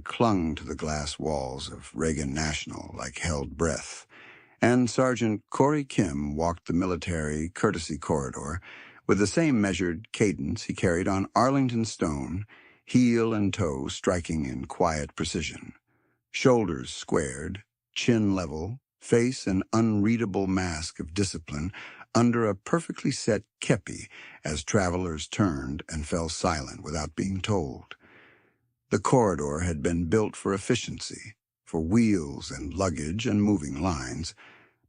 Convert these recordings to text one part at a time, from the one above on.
and clung to the glass walls of Reagan National like held breath. And Sergeant Corey Kim walked the military courtesy corridor with the same measured cadence he carried on Arlington Stone, heel and toe striking in quiet precision. Shoulders squared, chin level, face an unreadable mask of discipline under a perfectly set kepi as travelers turned and fell silent without being told. The corridor had been built for efficiency, for wheels and luggage and moving lines,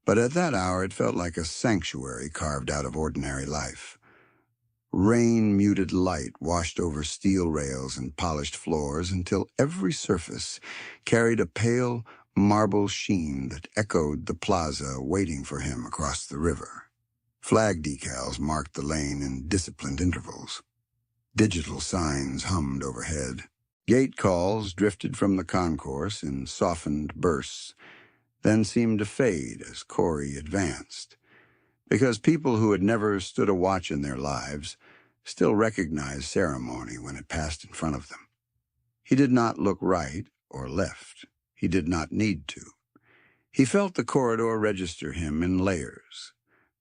but at that hour it felt like a sanctuary carved out of ordinary life. Rain-muted light washed over steel rails and polished floors until every surface carried a pale marble sheen that echoed the plaza waiting for him across the river. Flag decals marked the lane in disciplined intervals. Digital signs hummed overhead. Gate calls drifted from the concourse in softened bursts, then seemed to fade as Corey advanced, because people who had never stood a watch in their lives still recognized ceremony when it passed in front of them. He did not look right or left. He did not need to. He felt the corridor register him in layers.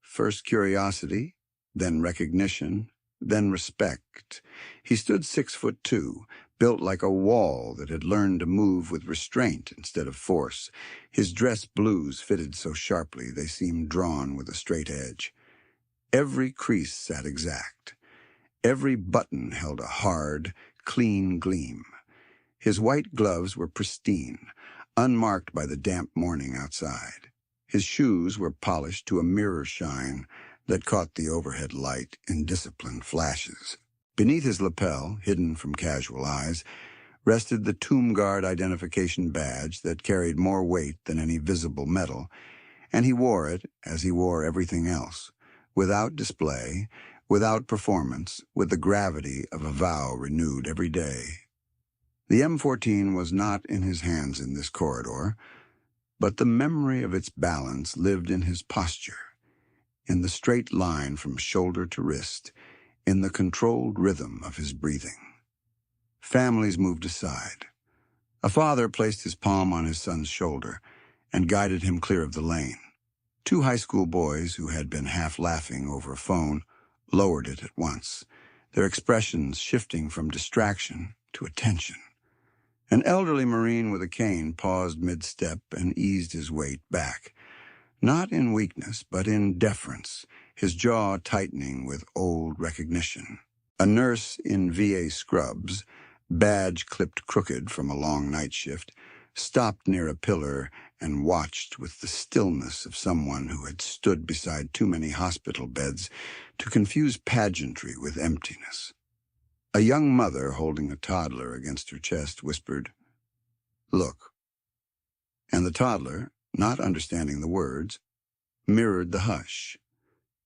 First curiosity, then recognition, then respect. He stood 6'2", built like a wall that had learned to move with restraint instead of force. His dress blues fitted so sharply they seemed drawn with a straight edge. Every crease sat exact. Every button held a hard, clean gleam. His white gloves were pristine, unmarked by the damp morning outside. His shoes were polished to a mirror shine that caught the overhead light in disciplined flashes. Beneath his lapel, hidden from casual eyes, rested the Tomb Guard identification badge that carried more weight than any visible metal, and he wore it as he wore everything else, without display, without performance, with the gravity of a vow renewed every day. The M14 was not in his hands in this corridor, but the memory of its balance lived in his posture, in the straight line from shoulder to wrist, in the controlled rhythm of his breathing. Families moved aside. A father placed his palm on his son's shoulder and guided him clear of the lane. Two high school boys who had been half laughing over a phone lowered it at once, their expressions shifting from distraction to attention. An elderly Marine with a cane paused mid-step and eased his weight back, not in weakness, but in deference, his jaw tightening with old recognition. A nurse in VA scrubs, badge clipped crooked from a long night shift, stopped near a pillar and watched with the stillness of someone who had stood beside too many hospital beds to confuse pageantry with emptiness. A young mother holding a toddler against her chest whispered, "Look." And the toddler, not understanding the words, mirrored the hush.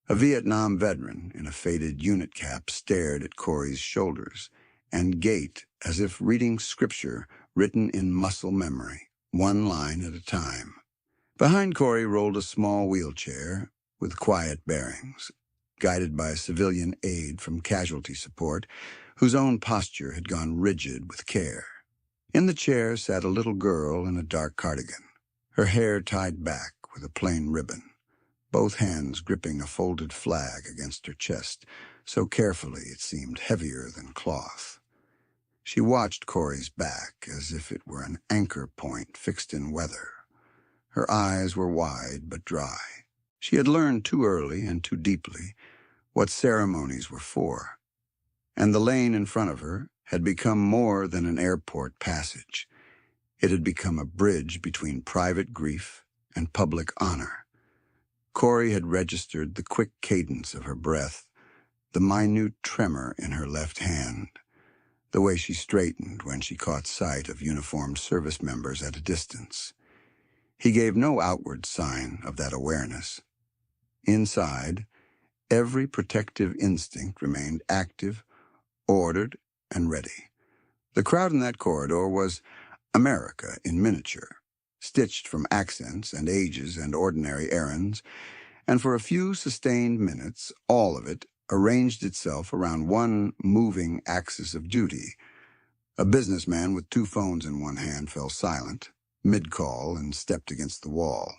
A Vietnam veteran in a faded unit cap stared at Corey's shoulders and gaped as if reading scripture written in muscle memory, one line at a time. Behind Corey rolled a small wheelchair with quiet bearings, guided by a civilian aide from casualty support, whose own posture had gone rigid with care. In the chair sat a little girl in a dark cardigan, her hair tied back with a plain ribbon, both hands gripping a folded flag against her chest, so carefully it seemed heavier than cloth. She watched Corey's back as if it were an anchor point fixed in weather. Her eyes were wide but dry. She had learned too early and too deeply what ceremonies were for, and the lane in front of her had become more than an airport passage. It had become a bridge between private grief and public honor. Corey had registered the quick cadence of her breath, the minute tremor in her left hand, the way she straightened when she caught sight of uniformed service members at a distance. He gave no outward sign of that awareness. Inside, every protective instinct remained active, ordered, and ready. The crowd in that corridor was America in miniature, stitched from accents and ages and ordinary errands, and for a few sustained minutes, all of it arranged itself around one moving axis of duty, A businessman with two phones in one hand fell silent, mid-call, and stepped against the wall.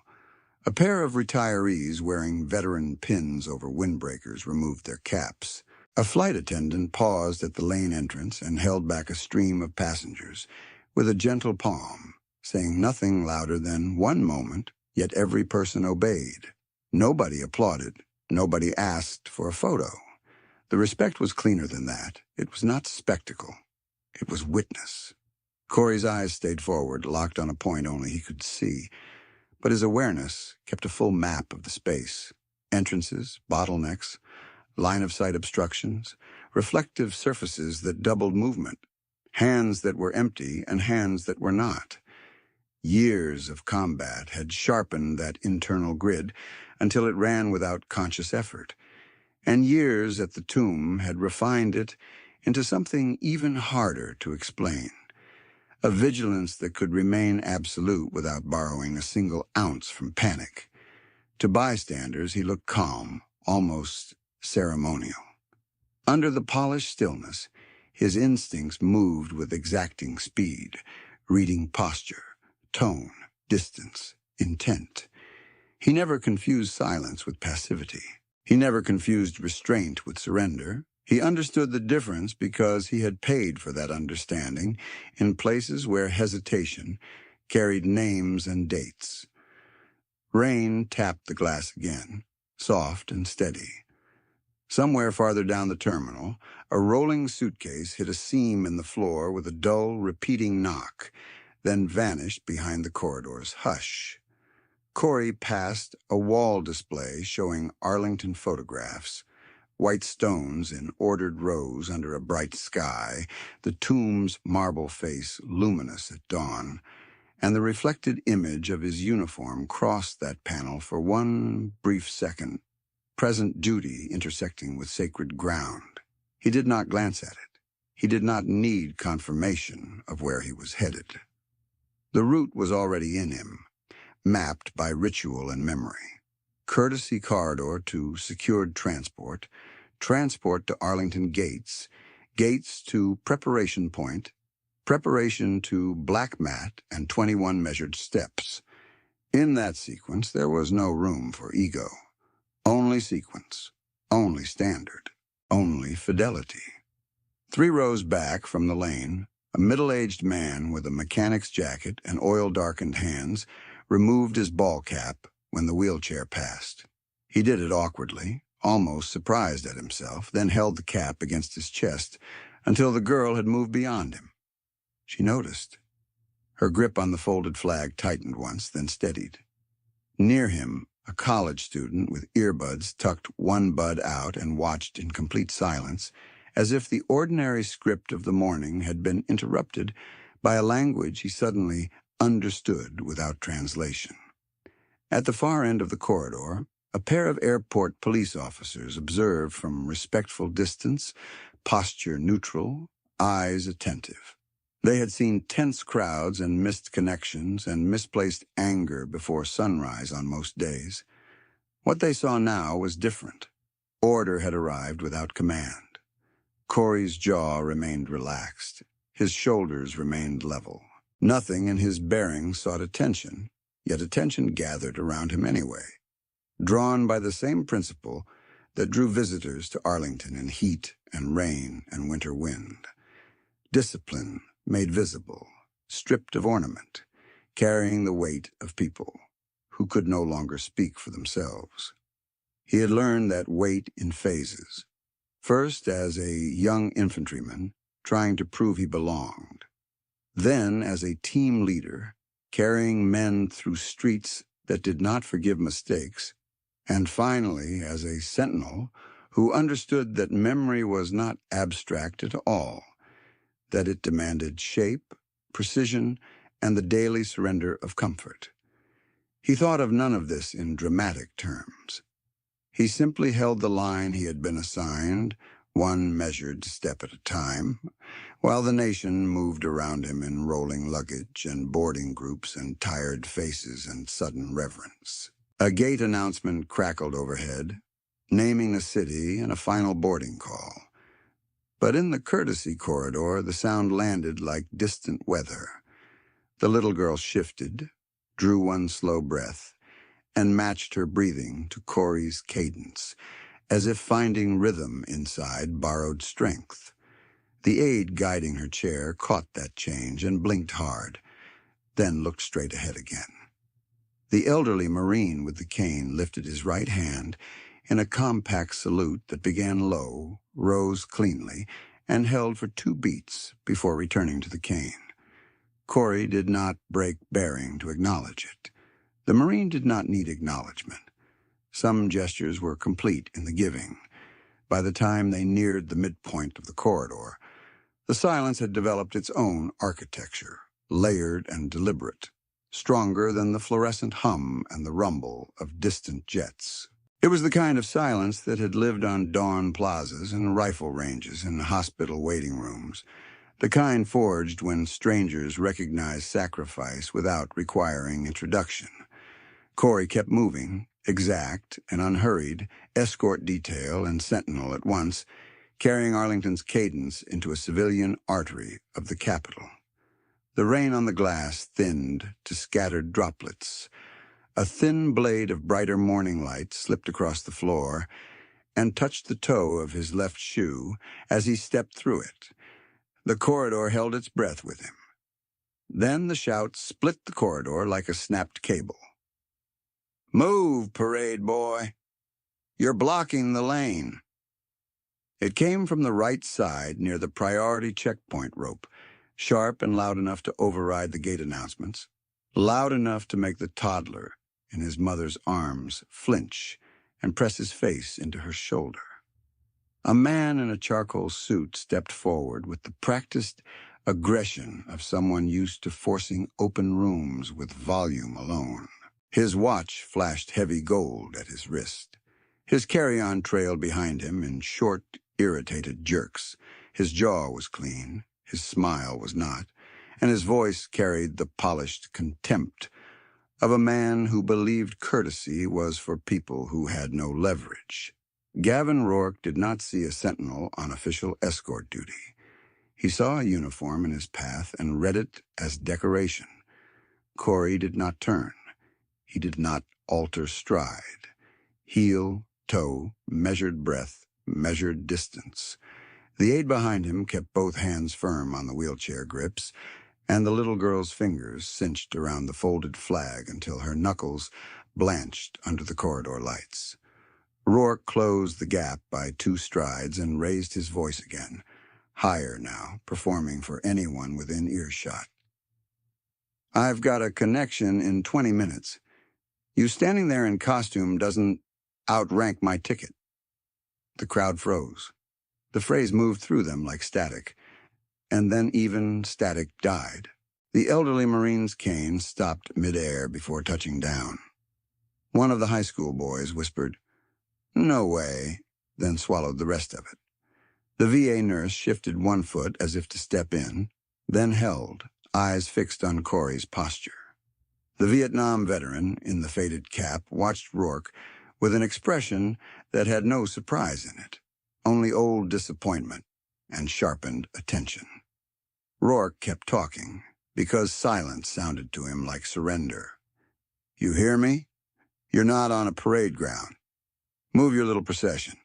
A pair of retirees wearing veteran pins over windbreakers removed their caps. A flight attendant paused at the lane entrance and held back a stream of passengers with a gentle palm, saying nothing louder than "one moment," yet every person obeyed. Nobody applauded. Nobody asked for a photo. The respect was cleaner than that. It was not spectacle. It was witness. Corey's eyes stayed forward, locked on a point only he could see, but his awareness kept a full map of the space. Entrances, bottlenecks, line-of-sight obstructions, reflective surfaces that doubled movement, hands that were empty and hands that were not. Years of combat had sharpened that internal grid until it ran without conscious effort, and years at the tomb had refined it into something even harder to explain. A vigilance that could remain absolute without borrowing a single ounce from panic. To bystanders, he looked calm, almost ceremonial. Under the polished stillness, his instincts moved with exacting speed, reading posture, tone, distance, intent. He never confused silence with passivity. He never confused restraint with surrender. He understood the difference because he had paid for that understanding in places where hesitation carried names and dates. Rain tapped the glass again, soft and steady. Somewhere farther down the terminal, a rolling suitcase hit a seam in the floor with a dull, repeating knock, then vanished behind the corridor's hush. Corey passed a wall display showing Arlington photographs, white stones in ordered rows under a bright sky, the tomb's marble face luminous at dawn, and the reflected image of his uniform crossed that panel for one brief second, present duty intersecting with sacred ground. He did not glance at it. He did not need confirmation of where he was headed. The route was already in him, mapped by ritual and memory. Courtesy corridor to secured transport, transport to Arlington gates, gates to preparation point, preparation to black mat and 21 measured steps. In that sequence, there was no room for ego. Only sequence, only standard, only fidelity. 3 rows back from the lane, a middle-aged man with a mechanic's jacket and oil-darkened hands removed his ball cap when the wheelchair passed. He did it awkwardly, almost surprised at himself, then held the cap against his chest until the girl had moved beyond him. She noticed. Her grip on the folded flag tightened once, then steadied. Near him, a college student with earbuds tucked one bud out and watched in complete silence, as if the ordinary script of the morning had been interrupted by a language he suddenly understood without translation. At the far end of the corridor, a pair of airport police officers observed from respectful distance, posture neutral, eyes attentive. They had seen tense crowds and missed connections and misplaced anger before sunrise on most days. What they saw now was different. Order had arrived without command. Corey's jaw remained relaxed. His shoulders remained level. Nothing in his bearing sought attention, yet attention gathered around him anyway, drawn by the same principle that drew visitors to Arlington in heat and rain and winter wind. Discipline made visible, stripped of ornament, carrying the weight of people who could no longer speak for themselves. He had learned that weight in phases, first as a young infantryman trying to prove he belonged, then as a team leader carrying men through streets that did not forgive mistakes, and finally as a sentinel who understood that memory was not abstract at all, that it demanded shape, precision, and the daily surrender of comfort. He thought of none of this in dramatic terms. He simply held the line he had been assigned, one measured step at a time, while the nation moved around him in rolling luggage and boarding groups and tired faces and sudden reverence. A gate announcement crackled overhead, naming the city and a final boarding call. But in the courtesy corridor, the sound landed like distant weather. The little girl shifted, drew one slow breath, and matched her breathing to Corey's cadence, as if finding rhythm inside borrowed strength. The aide guiding her chair caught that change and blinked hard, then looked straight ahead again. The elderly Marine with the cane lifted his right hand in a compact salute that began low, rose cleanly, and held for 2 beats before returning to the cane. Corey did not break bearing to acknowledge it. The Marine did not need acknowledgement. Some gestures were complete in the giving. By the time they neared the midpoint of the corridor, the silence had developed its own architecture, layered and deliberate, stronger than the fluorescent hum and the rumble of distant jets. It was the kind of silence that had lived on dawn plazas and rifle ranges and hospital waiting rooms, the kind forged when strangers recognized sacrifice without requiring introduction. Corey kept moving, exact and unhurried, escort detail and sentinel at once, carrying Arlington's cadence into a civilian artery of the capital. The rain on the glass thinned to scattered droplets. A thin blade of brighter morning light slipped across the floor and touched the toe of his left shoe as he stepped through it. The corridor held its breath with him. Then the shout split the corridor like a snapped cable. "Move, parade boy! You're blocking the lane." It came from the right side near the priority checkpoint rope, sharp and loud enough to override the gate announcements, loud enough to make the toddler in his mother's arms flinch and press his face into her shoulder. A man in a charcoal suit stepped forward with the practiced aggression of someone used to forcing open rooms with volume alone. His watch flashed heavy gold at his wrist. His carry-on trailed behind him in short, irritated jerks. His jaw was clean, his smile was not, and his voice carried the polished contempt of a man who believed courtesy was for people who had no leverage. Gavin Rourke did not see a sentinel on official escort duty. He saw a uniform in his path and read it as decoration. Corey did not turn. He did not alter stride. Heel, toe, measured breath, measured distance. The aide behind him kept both hands firm on the wheelchair grips, and the little girl's fingers cinched around the folded flag until her knuckles blanched under the corridor lights. Rourke closed the gap by 2 strides and raised his voice again, higher now, performing for anyone within earshot. "I've got a connection in 20 minutes. You standing there in costume doesn't outrank my ticket." The crowd froze. The phrase moved through them like static, and then even static died. The elderly Marine's cane stopped midair before touching down. One of the high school boys whispered, "No way," then swallowed the rest of it. The VA nurse shifted one foot as if to step in, then held, eyes fixed on Corey's posture. The Vietnam veteran, in the faded cap, watched Rourke with an expression that had no surprise in it, only old disappointment and sharpened attention. Rourke kept talking, because silence sounded to him like surrender. "You hear me? You're not on a parade ground. Move your little procession."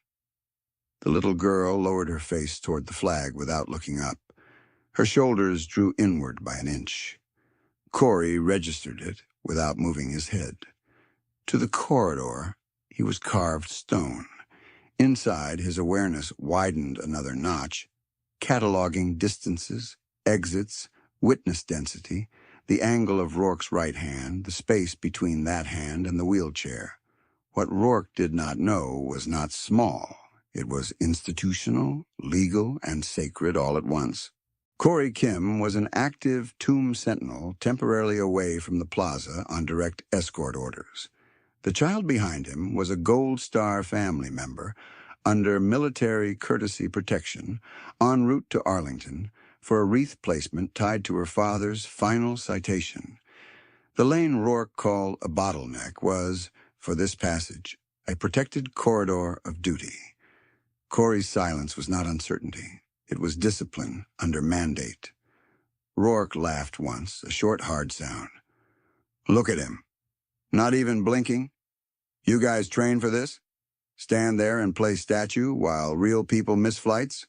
The little girl lowered her face toward the flag without looking up. Her shoulders drew inward by an inch. Corey registered it without moving his head. To the corridor, he was carved stone. Inside, his awareness widened another notch, cataloging distances, exits, witness density, the angle of Rourke's right hand, the space between that hand and the wheelchair. What Rourke did not know was not small. It was institutional, legal, and sacred all at once. Corey Kim was an active tomb sentinel temporarily away from the plaza on direct escort orders. The child behind him was a Gold Star family member under military courtesy protection en route to Arlington for a wreath placement tied to her father's final citation. The lane Rourke called a bottleneck was, for this passage, a protected corridor of duty. Corey's silence was not uncertainty. It was discipline under mandate. Rourke laughed once, a short, hard sound. Look at him. Not even blinking? You guys train for this? Stand there and play statue while real people miss flights?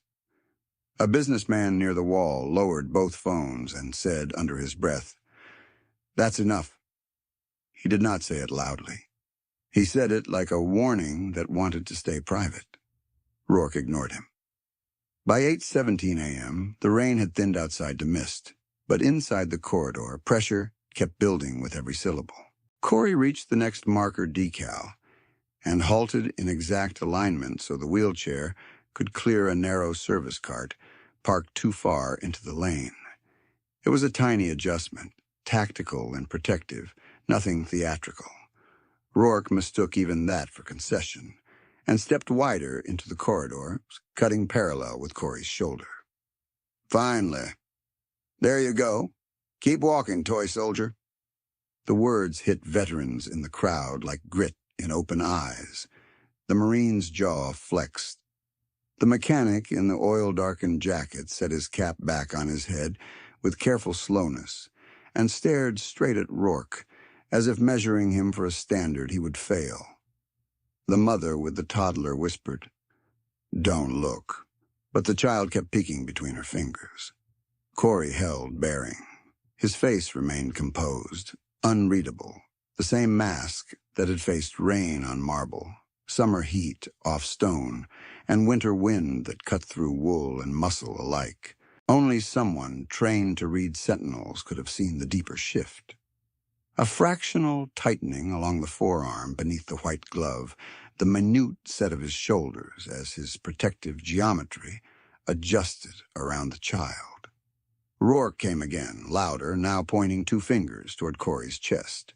A businessman near the wall lowered both phones and said under his breath, "That's enough." He did not say it loudly. He said it like a warning that wanted to stay private. Rourke ignored him. By 8:17 a.m., the rain had thinned outside to mist, but inside the corridor, pressure kept building with every syllable. Corey reached the next marker decal and halted in exact alignment so the wheelchair could clear a narrow service cart parked too far into the lane. It was a tiny adjustment, tactical and protective, nothing theatrical. Rourke mistook even that for concession and stepped wider into the corridor, cutting parallel with Corey's shoulder. "Finally. There you go. Keep walking, toy soldier." The words hit veterans in the crowd like grit in open eyes. The Marine's jaw flexed. The mechanic in the oil-darkened jacket set his cap back on his head with careful slowness and stared straight at Rourke, as if measuring him for a standard he would fail. The mother with the toddler whispered, "Don't look," but the child kept peeking between her fingers. Corey held bearing. His face remained composed, unreadable, the same mask that had faced rain on marble, summer heat off stone, and winter wind that cut through wool and muscle alike. Only someone trained to read sentinels could have seen the deeper shift. A fractional tightening along the forearm beneath the white glove, the minute set of his shoulders as his protective geometry adjusted around the child. Rourke came again, louder, now pointing two fingers toward Corey's chest.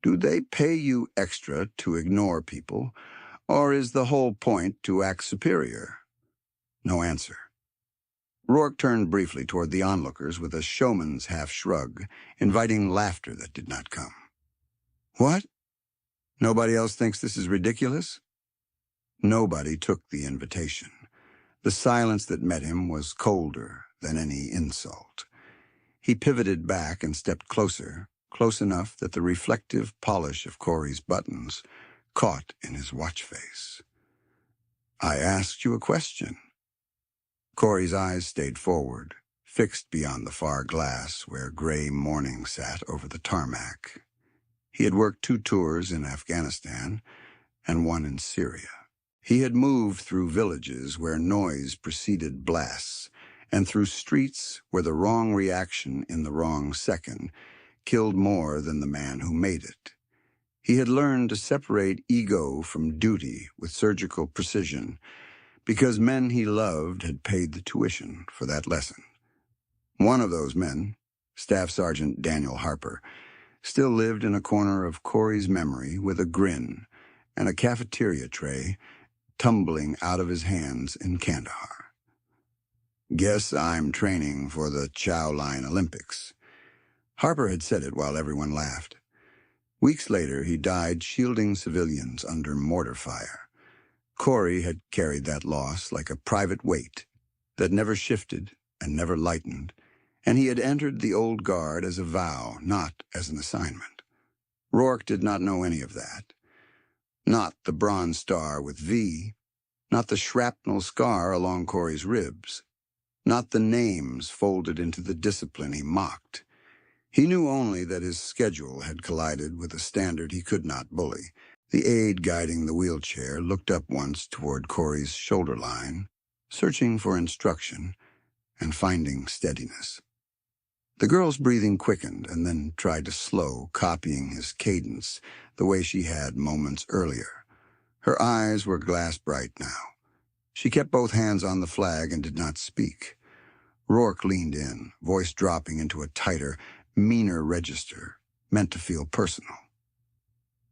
"Do they pay you extra to ignore people, or is the whole point to act superior?" No answer. Rourke turned briefly toward the onlookers with a showman's half-shrug, inviting laughter that did not come. "What? Nobody else thinks this is ridiculous?" Nobody took the invitation. The silence that met him was colder than any insult. He pivoted back and stepped closer, close enough that the reflective polish of Corey's buttons caught in his watch face. "I asked you a question." Corey's eyes stayed forward, fixed beyond the far glass where gray morning sat over the tarmac. He had worked 2 tours in Afghanistan and 1 in Syria. He had moved through villages where noise preceded blasts, and through streets where the wrong reaction in the wrong second killed more than the man who made it. He had learned to separate ego from duty with surgical precision, because men he loved had paid the tuition for that lesson. One of those men, Staff Sergeant Daniel Harper, still lived in a corner of Corey's memory with a grin and a cafeteria tray tumbling out of his hands in Kandahar. "Guess I'm training for the Chow Line Olympics." Harper had said it while everyone laughed. Weeks later, he died shielding civilians under mortar fire. Corey had carried that loss like a private weight that never shifted and never lightened, and he had entered the old guard as a vow, not as an assignment. Rourke did not know any of that. Not the Bronze Star with V, not the shrapnel scar along Corey's ribs, not the names folded into the discipline he mocked. He knew only that his schedule had collided with a standard he could not bully. The aide guiding the wheelchair looked up once toward Corey's shoulder line, searching for instruction and finding steadiness. The girl's breathing quickened and then tried to slow, copying his cadence the way she had moments earlier. Her eyes were glass-bright now. She kept both hands on the flag and did not speak. Rourke leaned in, voice dropping into a tighter, meaner register, meant to feel personal.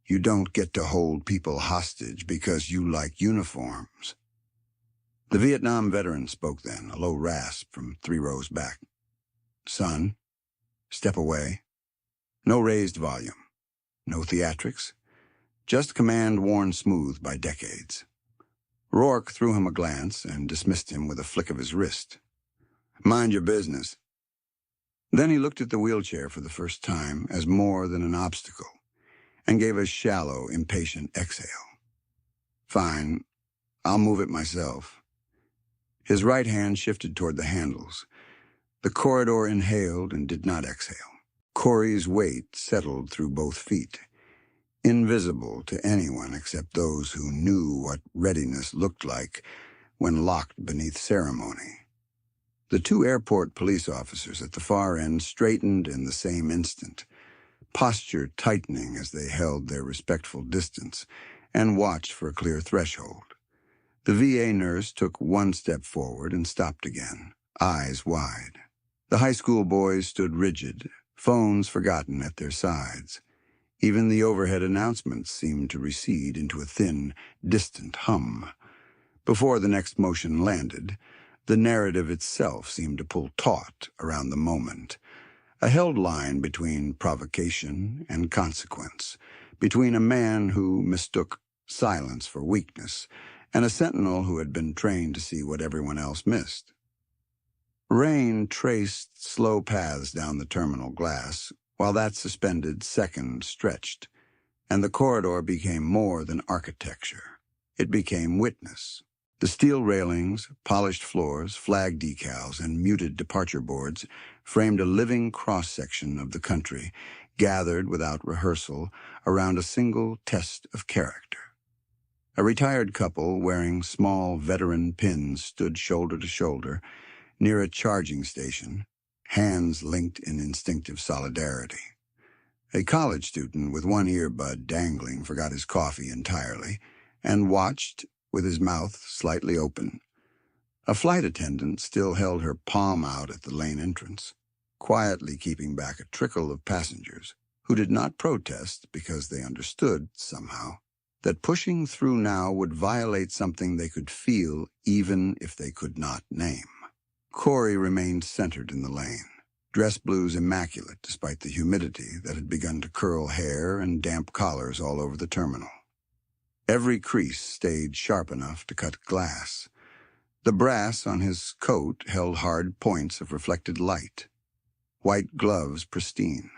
"You don't get to hold people hostage because you like uniforms." The Vietnam veteran spoke then, a low rasp from 3 rows back. "Son, step away." No raised volume, no theatrics, just command worn smooth by decades. Rourke threw him a glance and dismissed him with a flick of his wrist. Mind your business. Then he looked at the wheelchair for the first time as more than an obstacle and gave a shallow, impatient exhale. Fine, I'll move it myself. His right hand shifted toward the handles. The corridor inhaled and did not exhale. Corey's weight settled through both feet, invisible to anyone except those who knew what readiness looked like when locked beneath ceremony. The two airport police officers at the far end straightened in the same instant, posture tightening as they held their respectful distance and watched for a clear threshold. The VA nurse took one step forward and stopped again, eyes wide. The high school boys stood rigid, phones forgotten at their sides. Even the overhead announcements seemed to recede into a thin, distant hum. Before the next motion landed, the narrative itself seemed to pull taut around the moment, a held line between provocation and consequence, between a man who mistook silence for weakness and a sentinel who had been trained to see what everyone else missed. Rain traced slow paths down the terminal glass, while that suspended second stretched, and the corridor became more than architecture. It became witness. The steel railings, polished floors, flag decals, and muted departure boards framed a living cross-section of the country, gathered without rehearsal around a single test of character. A retired couple wearing small veteran pins stood shoulder to shoulder near a charging station, hands linked in instinctive solidarity. A college student with one earbud dangling forgot his coffee entirely and watched with his mouth slightly open. A flight attendant still held her palm out at the lane entrance, quietly keeping back a trickle of passengers who did not protest because they understood, somehow, that pushing through now would violate something they could feel even if they could not name. Corey remained centered in the lane, dress blues immaculate despite the humidity that had begun to curl hair and damp collars all over the terminal. Every crease stayed sharp enough to cut glass. The brass on his coat held hard points of reflected light. White gloves pristine.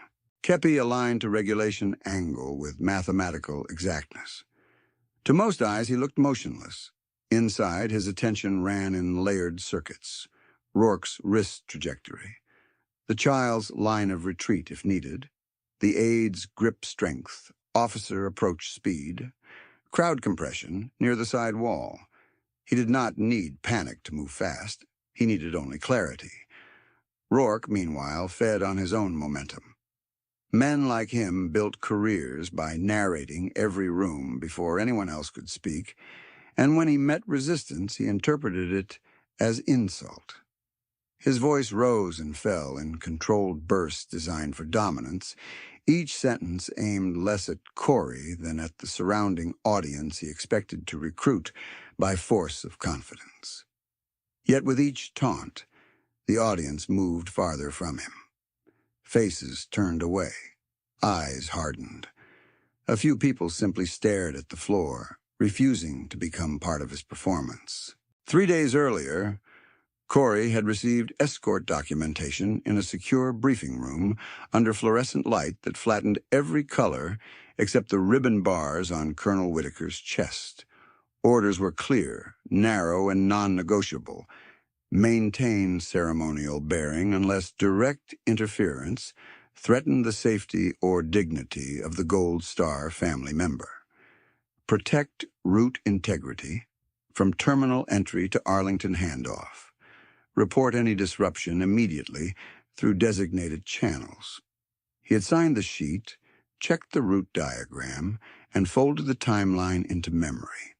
Kepi aligned to regulation angle with mathematical exactness. To most eyes, he looked motionless. Inside, his attention ran in layered circuits. Rourke's wrist trajectory. The child's line of retreat if needed. The aide's grip strength. Officer approach speed. Crowd compression near the side wall. He did not need panic to move fast. He needed only clarity. Rourke, meanwhile, fed on his own momentum. Men like him built careers by narrating every room before anyone else could speak, and when he met resistance, he interpreted it as insult. His voice rose and fell in controlled bursts designed for dominance, each sentence aimed less at Corey than at the surrounding audience he expected to recruit by force of confidence. Yet with each taunt, the audience moved farther from him. Faces turned away, eyes hardened. A few people simply stared at the floor, refusing to become part of his performance. 3 days earlier, Corey had received escort documentation in a secure briefing room under fluorescent light that flattened every color except the ribbon bars on Colonel Whitaker's chest. Orders were clear, narrow, and non-negotiable. Maintain ceremonial bearing unless direct interference threatened the safety or dignity of the Gold Star family member. Protect route integrity from terminal entry to Arlington handoff. Report any disruption immediately through designated channels. He had signed the sheet, checked the route diagram, and folded the timeline into memory.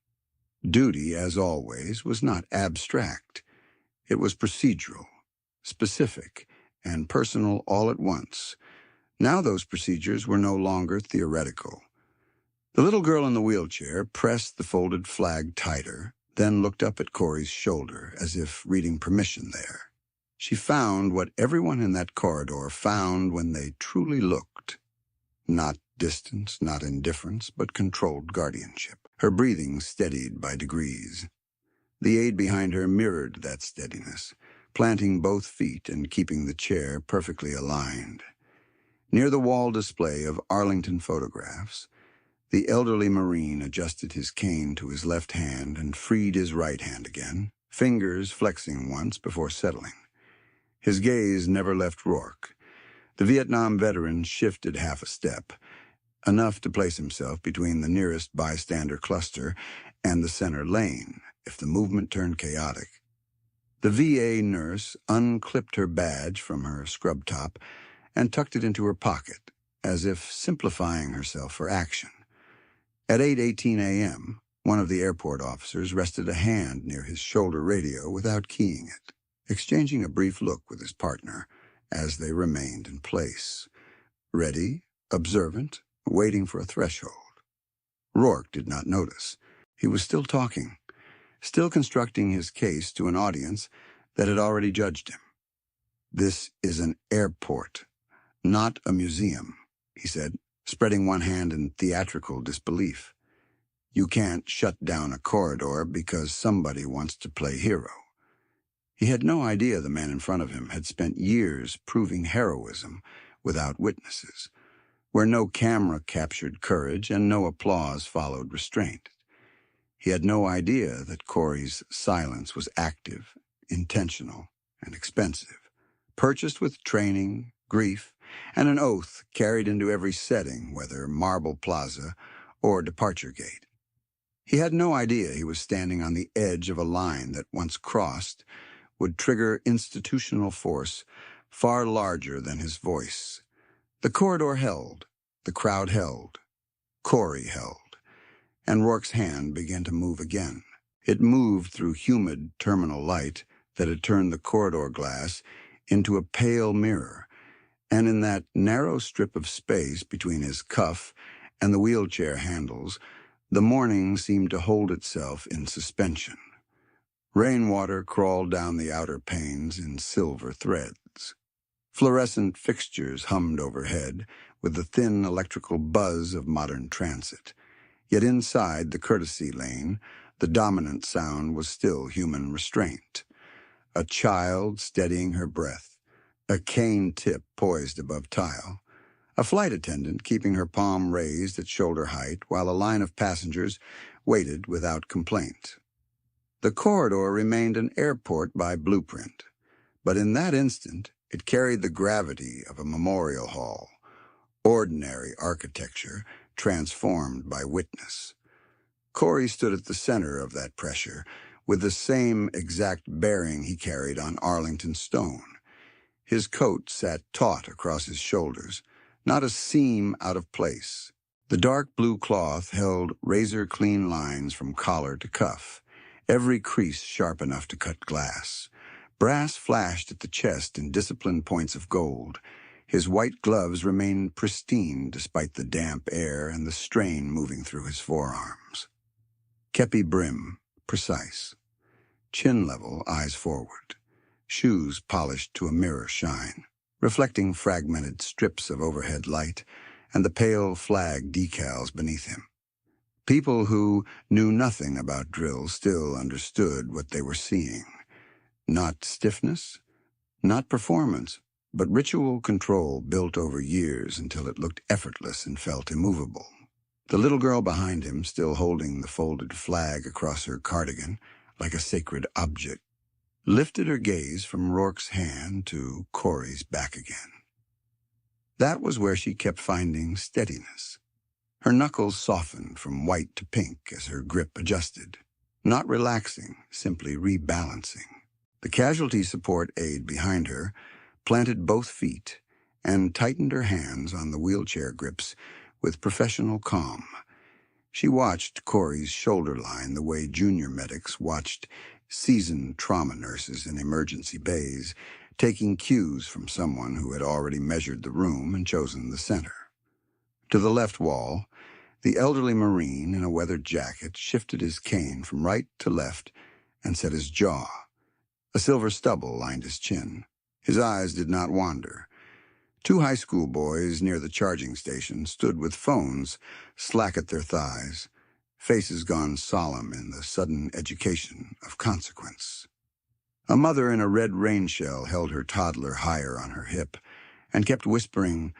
Duty, as always, was not abstract. It was procedural, specific, and personal all at once. Now those procedures were no longer theoretical. The little girl in the wheelchair pressed the folded flag tighter, then looked up at Corey's shoulder as if reading permission there. She found what everyone in that corridor found when they truly looked. Not distance, not indifference, but controlled guardianship. Her breathing steadied by degrees. The aide behind her mirrored that steadiness, planting both feet and keeping the chair perfectly aligned. Near the wall display of Arlington photographs, the elderly Marine adjusted his cane to his left hand and freed his right hand again, fingers flexing once before settling. His gaze never left Rourke. The Vietnam veteran shifted half a step, enough to place himself between the nearest bystander cluster and the center lane, if the movement turned chaotic. The VA nurse unclipped her badge from her scrub top and tucked it into her pocket, as if simplifying herself for action. At 8:18 a.m., one of the airport officers rested a hand near his shoulder radio without keying it, exchanging a brief look with his partner as they remained in place, ready, observant, waiting for a threshold. Rourke did not notice. He was still talking, still constructing his case to an audience that had already judged him. "This is an airport, not a museum," he said, spreading one hand in theatrical disbelief. "You can't shut down a corridor because somebody wants to play hero." He had no idea the man in front of him had spent years proving heroism without witnesses, where no camera captured courage and no applause followed restraint. He had no idea that Corey's silence was active, intentional, and expensive, purchased with training, grief, and an oath carried into every setting, whether Marble Plaza or Departure Gate. He had no idea he was standing on the edge of a line that, once crossed, would trigger institutional force far larger than his voice. The corridor held, the crowd held, Corey held, and Rourke's hand began to move again. It moved through humid terminal light that had turned the corridor glass into a pale mirror, and in that narrow strip of space between his cuff and the wheelchair handles, the morning seemed to hold itself in suspension. Rainwater crawled down the outer panes in silver threads. Fluorescent fixtures hummed overhead with the thin electrical buzz of modern transit. Yet inside the courtesy lane, the dominant sound was still human restraint. A child steadying her breath, a cane tip poised above tile, a flight attendant keeping her palm raised at shoulder height while a line of passengers waited without complaint. The corridor remained an airport by blueprint, but in that instant it carried the gravity of a memorial hall, ordinary architecture transformed by witness. Corey stood at the center of that pressure, with the same exact bearing he carried on Arlington stone. His coat sat taut across his shoulders, not a seam out of place. The dark blue cloth held razor-clean lines from collar to cuff, every crease sharp enough to cut glass. Brass flashed at the chest in disciplined points of gold. His white gloves remained pristine despite the damp air and the strain moving through his forearms. Kepi brim, precise. Chin level, eyes forward. Shoes polished to a mirror shine, reflecting fragmented strips of overhead light and the pale flag decals beneath him. People who knew nothing about drill still understood what they were seeing. Not stiffness, not performance, but ritual control built over years until it looked effortless and felt immovable. The little girl behind him, still holding the folded flag across her cardigan like a sacred object, lifted her gaze from Rourke's hand to Corey's back again. That was where she kept finding steadiness. Her knuckles softened from white to pink as her grip adjusted, not relaxing, simply rebalancing. The casualty support aide behind her planted both feet and tightened her hands on the wheelchair grips with professional calm. She watched Corey's shoulder line the way junior medics watched seasoned trauma nurses in emergency bays, taking cues from someone who had already measured the room and chosen the center. To the left wall, the elderly Marine in a weathered jacket shifted his cane from right to left and set his jaw. A silver stubble lined his chin. His eyes did not wander. Two high school boys near the charging station stood with phones slack at their thighs, faces gone solemn in the sudden education of consequence. A mother in a red rain shell held her toddler higher on her hip and kept whispering,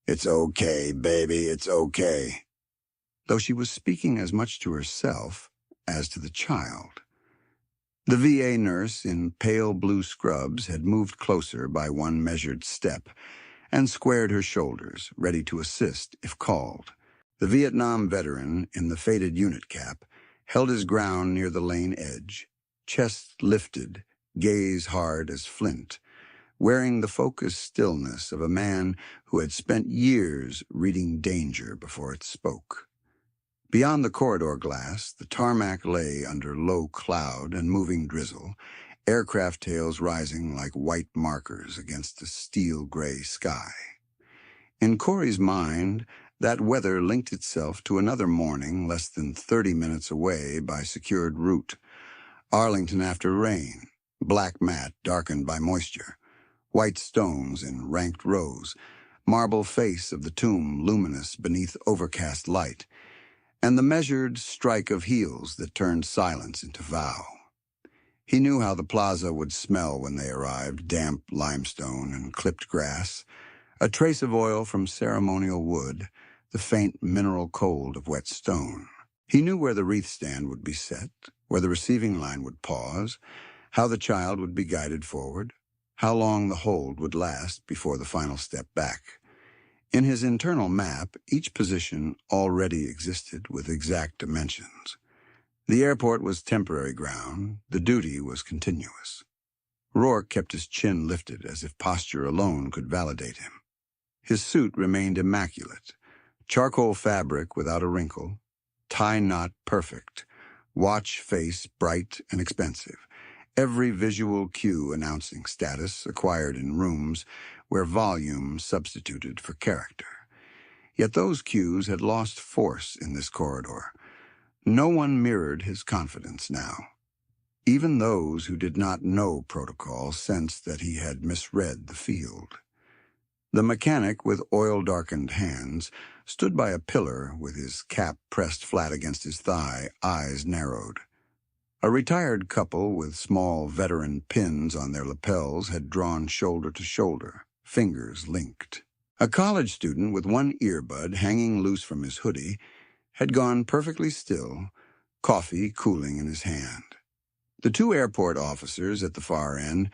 "It's okay, baby, it's okay," though she was speaking as much to herself as to the child. The VA nurse in pale blue scrubs had moved closer by one measured step and squared her shoulders, ready to assist if called. The Vietnam veteran in the faded unit cap held his ground near the lane edge, chest lifted, gaze hard as flint, wearing the focused stillness of a man who had spent years reading danger before it spoke. Beyond the corridor glass, the tarmac lay under low cloud and moving drizzle, aircraft tails rising like white markers against a steel-gray sky. In Corey's mind, that weather linked itself to another morning less than 30 minutes away by secured route. Arlington after rain, black mat darkened by moisture, white stones in ranked rows, marble face of the tomb luminous beneath overcast light, and the measured strike of heels that turned silence into vow. He knew how the plaza would smell when they arrived, damp limestone and clipped grass, a trace of oil from ceremonial wood, the faint mineral cold of wet stone. He knew where the wreath stand would be set, where the receiving line would pause, how the child would be guided forward, how long the hold would last before the final step back. In his internal map, each position already existed with exact dimensions. The airport was temporary ground, the duty was continuous. Rourke kept his chin lifted as if posture alone could validate him. His suit remained immaculate, charcoal fabric without a wrinkle, tie knot perfect, watch face bright and expensive, every visual cue announcing status acquired in rooms where volume substituted for character. Yet those cues had lost force in this corridor. No one mirrored his confidence now. Even those who did not know protocol sensed that he had misread the field. The mechanic with oil-darkened hands stood by a pillar with his cap pressed flat against his thigh, eyes narrowed. A retired couple with small veteran pins on their lapels had drawn shoulder to shoulder, fingers linked. A college student with one earbud hanging loose from his hoodie had gone perfectly still, coffee cooling in his hand. The two airport officers at the far end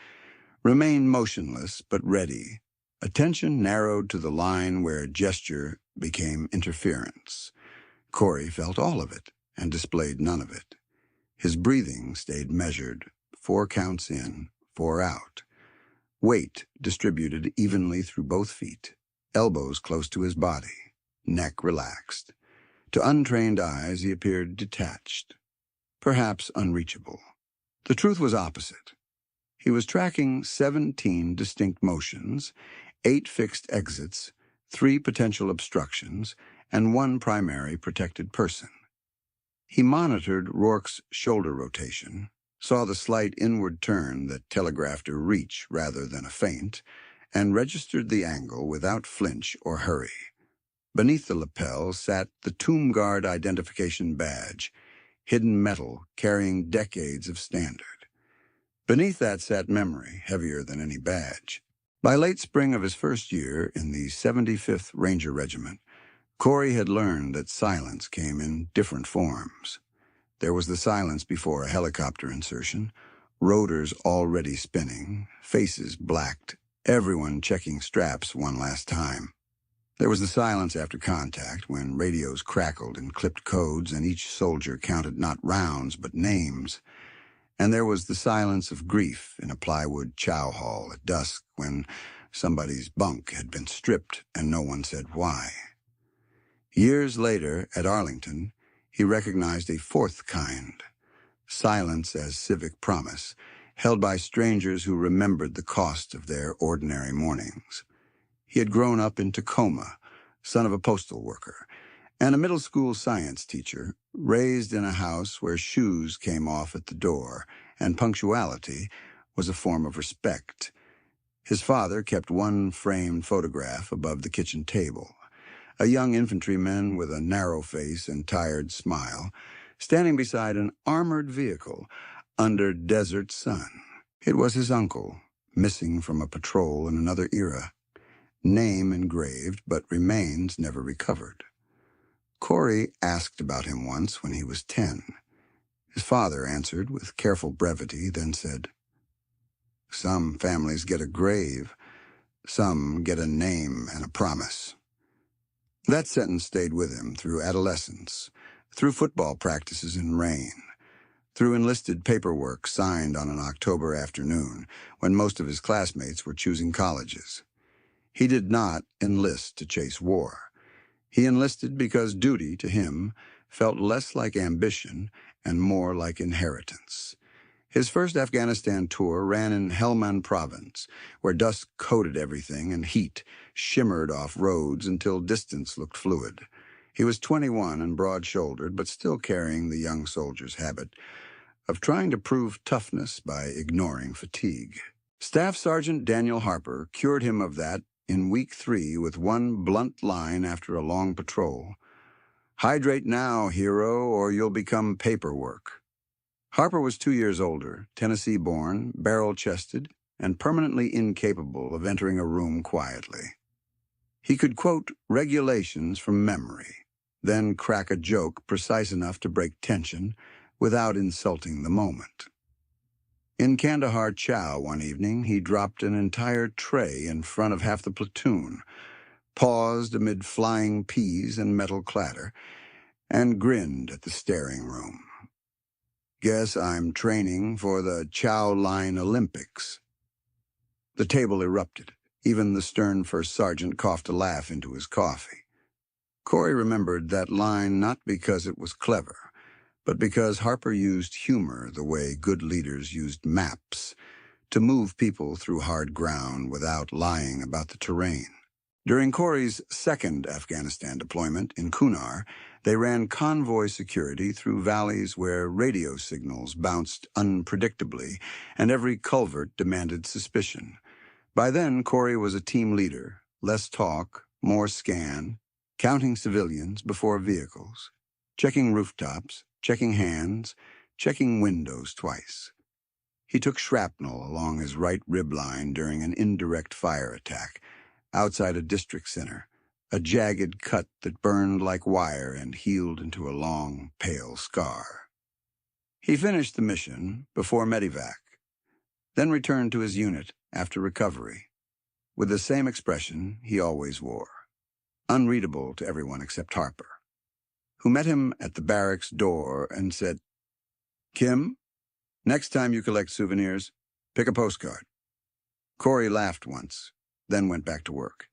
remained motionless but ready, attention narrowed to the line where gesture became interference. Corey felt all of it and displayed none of it. His breathing stayed measured, 4 counts in, 4 out. Weight distributed evenly through both feet, elbows close to his body, neck relaxed. To untrained eyes, he appeared detached, perhaps unreachable. The truth was opposite. He was tracking 17 distinct motions, 8 fixed exits, 3 potential obstructions, and 1 primary protected person. He monitored Rourke's shoulder rotation, saw the slight inward turn that telegraphed a reach rather than a feint, and registered the angle without flinch or hurry. Beneath the lapel sat the Tomb Guard identification badge, hidden metal carrying decades of standard. Beneath that sat memory, heavier than any badge. By late spring of his first year in the 75th Ranger Regiment, Corey had learned that silence came in different forms. There was the silence before a helicopter insertion, rotors already spinning, faces blacked, everyone checking straps one last time. There was the silence after contact, when radios crackled and clipped codes and each soldier counted not rounds but names. And there was the silence of grief in a plywood chow hall at dusk when somebody's bunk had been stripped and no one said why. Years later, at Arlington, he recognized a fourth kind, silence as civic promise, held by strangers who remembered the cost of their ordinary mornings. He had grown up in Tacoma, son of a postal worker, and a middle school science teacher, raised in a house where shoes came off at the door and punctuality was a form of respect. His father kept one framed photograph above the kitchen table, a young infantryman with a narrow face and tired smile, standing beside an armored vehicle under desert sun. It was his uncle, missing from a patrol in another era, name engraved but remains never recovered. Corey asked about him once when he was 10. His father answered with careful brevity, then said, "Some families get a grave, some get a name and a promise." That sentence stayed with him through adolescence, through football practices in rain, through enlisted paperwork signed on an October afternoon when most of his classmates were choosing colleges. He did not enlist to chase war. He enlisted because duty, to him, felt less like ambition and more like inheritance. His first Afghanistan tour ran in Helmand province, where dust coated everything and heat shimmered off roads until distance looked fluid. He was 21 and broad-shouldered, but still carrying the young soldier's habit of trying to prove toughness by ignoring fatigue. Staff Sergeant Daniel Harper cured him of that in week 3 with one blunt line after a long patrol. "Hydrate now, hero, or you'll become paperwork." Harper was 2 years older, Tennessee-born, barrel-chested, and permanently incapable of entering a room quietly. He could quote regulations from memory, then crack a joke precise enough to break tension without insulting the moment. In Kandahar Chow one evening, he dropped an entire tray in front of half the platoon, paused amid flying peas and metal clatter, and grinned at the staring room. "Guess I'm training for the Chow Line Olympics." The table erupted. Even the stern first sergeant coughed a laugh into his coffee. Corey remembered that line not because it was clever, but because Harper used humor the way good leaders used maps to move people through hard ground without lying about the terrain. During Corey's second Afghanistan deployment in Kunar, they ran convoy security through valleys where radio signals bounced unpredictably and every culvert demanded suspicion. By then, Corey was a team leader, less talk, more scan, counting civilians before vehicles, checking rooftops, checking hands, checking windows twice. He took shrapnel along his right rib line during an indirect fire attack outside a district center, a jagged cut that burned like wire and healed into a long, pale scar. He finished the mission before medevac, then returned to his unit after recovery, with the same expression he always wore, unreadable to everyone except Harper, who met him at the barracks door and said, "Kim, next time you collect souvenirs, pick a postcard." Corey laughed once, then went back to work.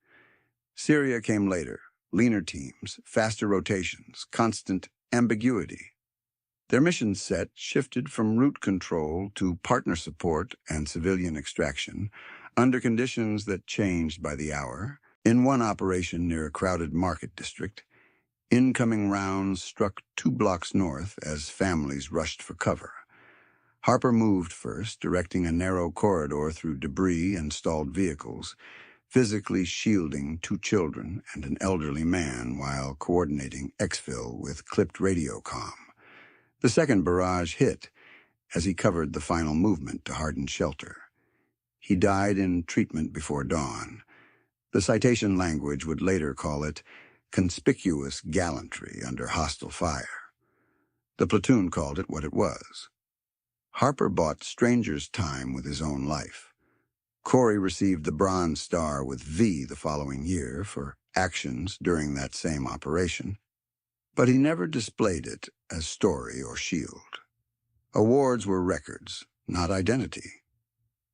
Syria came later, leaner teams, faster rotations, constant ambiguity. Their mission set shifted from route control to partner support and civilian extraction under conditions that changed by the hour. In one operation near a crowded market district, incoming rounds struck 2 blocks north as families rushed for cover. Harper moved first, directing a narrow corridor through debris and stalled vehicles, physically shielding 2 children and an elderly man while coordinating exfil with clipped radio comm. The second barrage hit as he covered the final movement to harden shelter. He died in treatment before dawn. The citation language would later call it conspicuous gallantry under hostile fire. The platoon called it what it was. Harper bought stranger's time with his own life. Corey received the Bronze Star with V the following year for actions during that same operation, but he never displayed it as story or shield. Awards were records, not identity.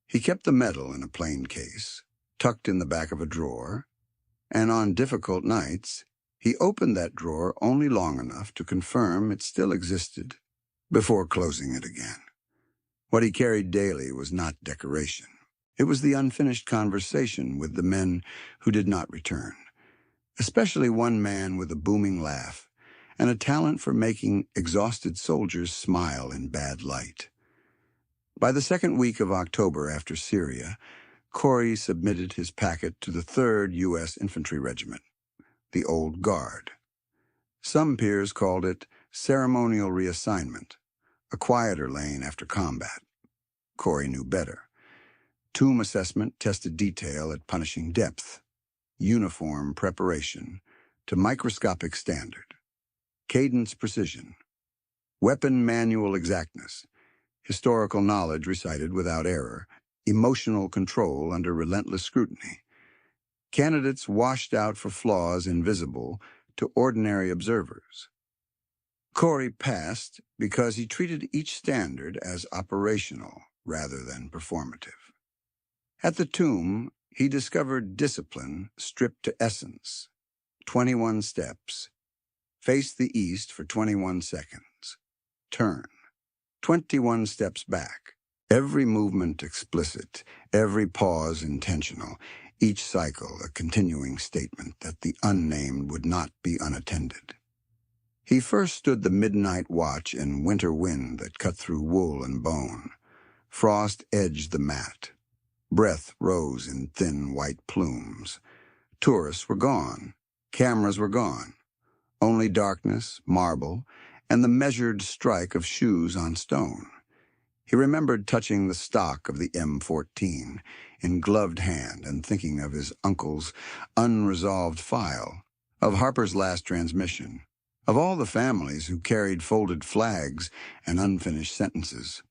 He kept the medal in a plain case, tucked in the back of a drawer, and on difficult nights, he opened that drawer only long enough to confirm it still existed before closing it again. What he carried daily was not decoration. It was the unfinished conversation with the men who did not return, especially one man with a booming laugh and a talent for making exhausted soldiers smile in bad light. By the second week of October after Syria, Corey submitted his packet to the 3rd U.S. Infantry Regiment, the Old Guard. Some peers called it ceremonial reassignment, a quieter lane after combat. Corey knew better. Tomb assessment tested detail at punishing depth, uniform preparation to microscopic standard, cadence precision, weapon manual exactness, historical knowledge recited without error, emotional control under relentless scrutiny. Candidates washed out for flaws invisible to ordinary observers. Corey passed because he treated each standard as operational rather than performative. At the tomb, he discovered discipline stripped to essence. 21 steps. Face the east for 21 seconds. Turn. 21 steps back. Every movement explicit, every pause intentional, each cycle a continuing statement that the unnamed would not be unattended. He first stood the midnight watch in winter wind that cut through wool and bone. Frost edged the mat. Breath rose in thin white plumes. Tourists were gone. Cameras were gone. Only darkness, marble, and the measured strike of shoes on stone. He remembered touching the stock of the M14 in gloved hand and thinking of his uncle's unresolved file, of Harper's last transmission, of all the families who carried folded flags and unfinished sentences.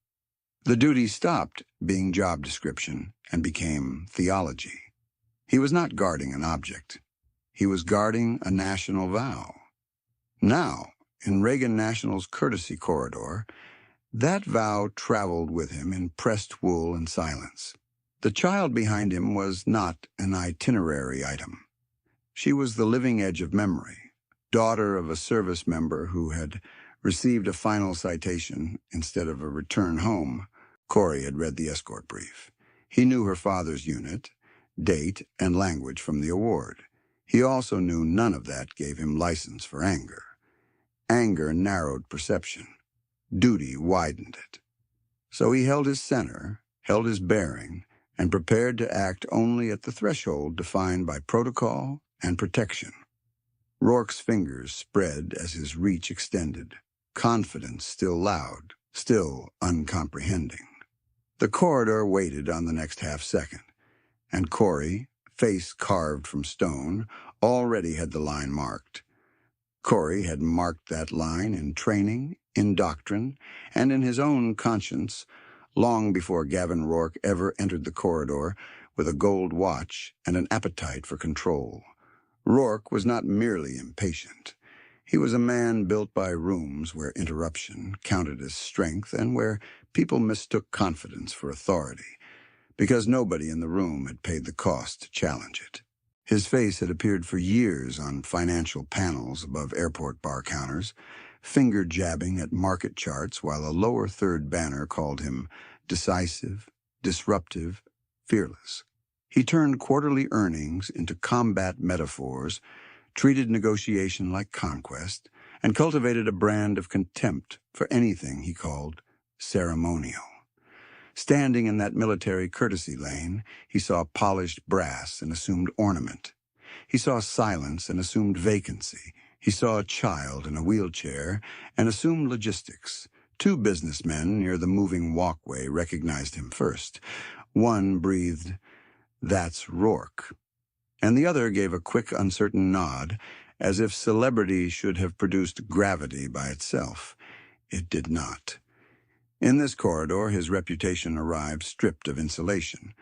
The duty stopped being job description and became theology. He was not guarding an object. He was guarding a national vow. Now, in Reagan National's courtesy corridor, that vow traveled with him in pressed wool and silence. The child behind him was not an itinerary item. She was the living edge of memory, daughter of a service member who had received a final citation instead of a return home. Corey had read the escort brief. He knew her father's unit, date, and language from the award. He also knew none of that gave him license for anger. Anger narrowed perception. Duty widened it. So he held his center, held his bearing, and prepared to act only at the threshold defined by protocol and protection. Rourke's fingers spread as his reach extended, confidence still loud, still uncomprehending. The corridor waited on the next half-second, and Corey, face carved from stone, already had the line marked. Corey had marked that line in training, in doctrine, and in his own conscience long before Gavin Rourke ever entered the corridor with a gold watch and an appetite for control. Rourke was not merely impatient. He was a man built by rooms where interruption counted as strength and where people mistook confidence for authority, because nobody in the room had paid the cost to challenge it. His face had appeared for years on financial panels above airport bar counters, finger jabbing at market charts while a lower third banner called him decisive, disruptive, fearless. He turned quarterly earnings into combat metaphors, treated negotiation like conquest, and cultivated a brand of contempt for anything he called ceremonial. Standing in that military courtesy lane, he saw polished brass and assumed ornament. He saw silence and assumed vacancy. He saw a child in a wheelchair and assumed logistics. Two businessmen near the moving walkway recognized him first. One breathed, "That's Rourke," and the other gave a quick, uncertain nod, as if celebrity should have produced gravity by itself. It did not. In this corridor, his reputation arrived stripped of insulation.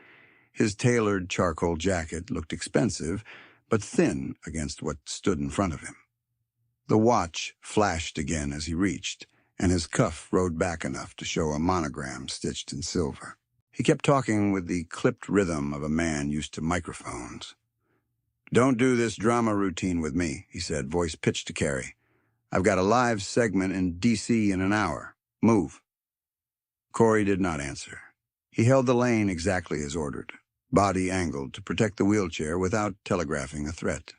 His tailored charcoal jacket looked expensive, but thin against what stood in front of him. The watch flashed again as he reached, and his cuff rode back enough to show a monogram stitched in silver. He kept talking with the clipped rhythm of a man used to microphones. "Don't do this drama routine with me," he said, voice pitched to Carey. "I've got a live segment in D.C. in an hour. Move." Corey did not answer. He held the lane exactly as ordered, body angled to protect the wheelchair without telegraphing a threat.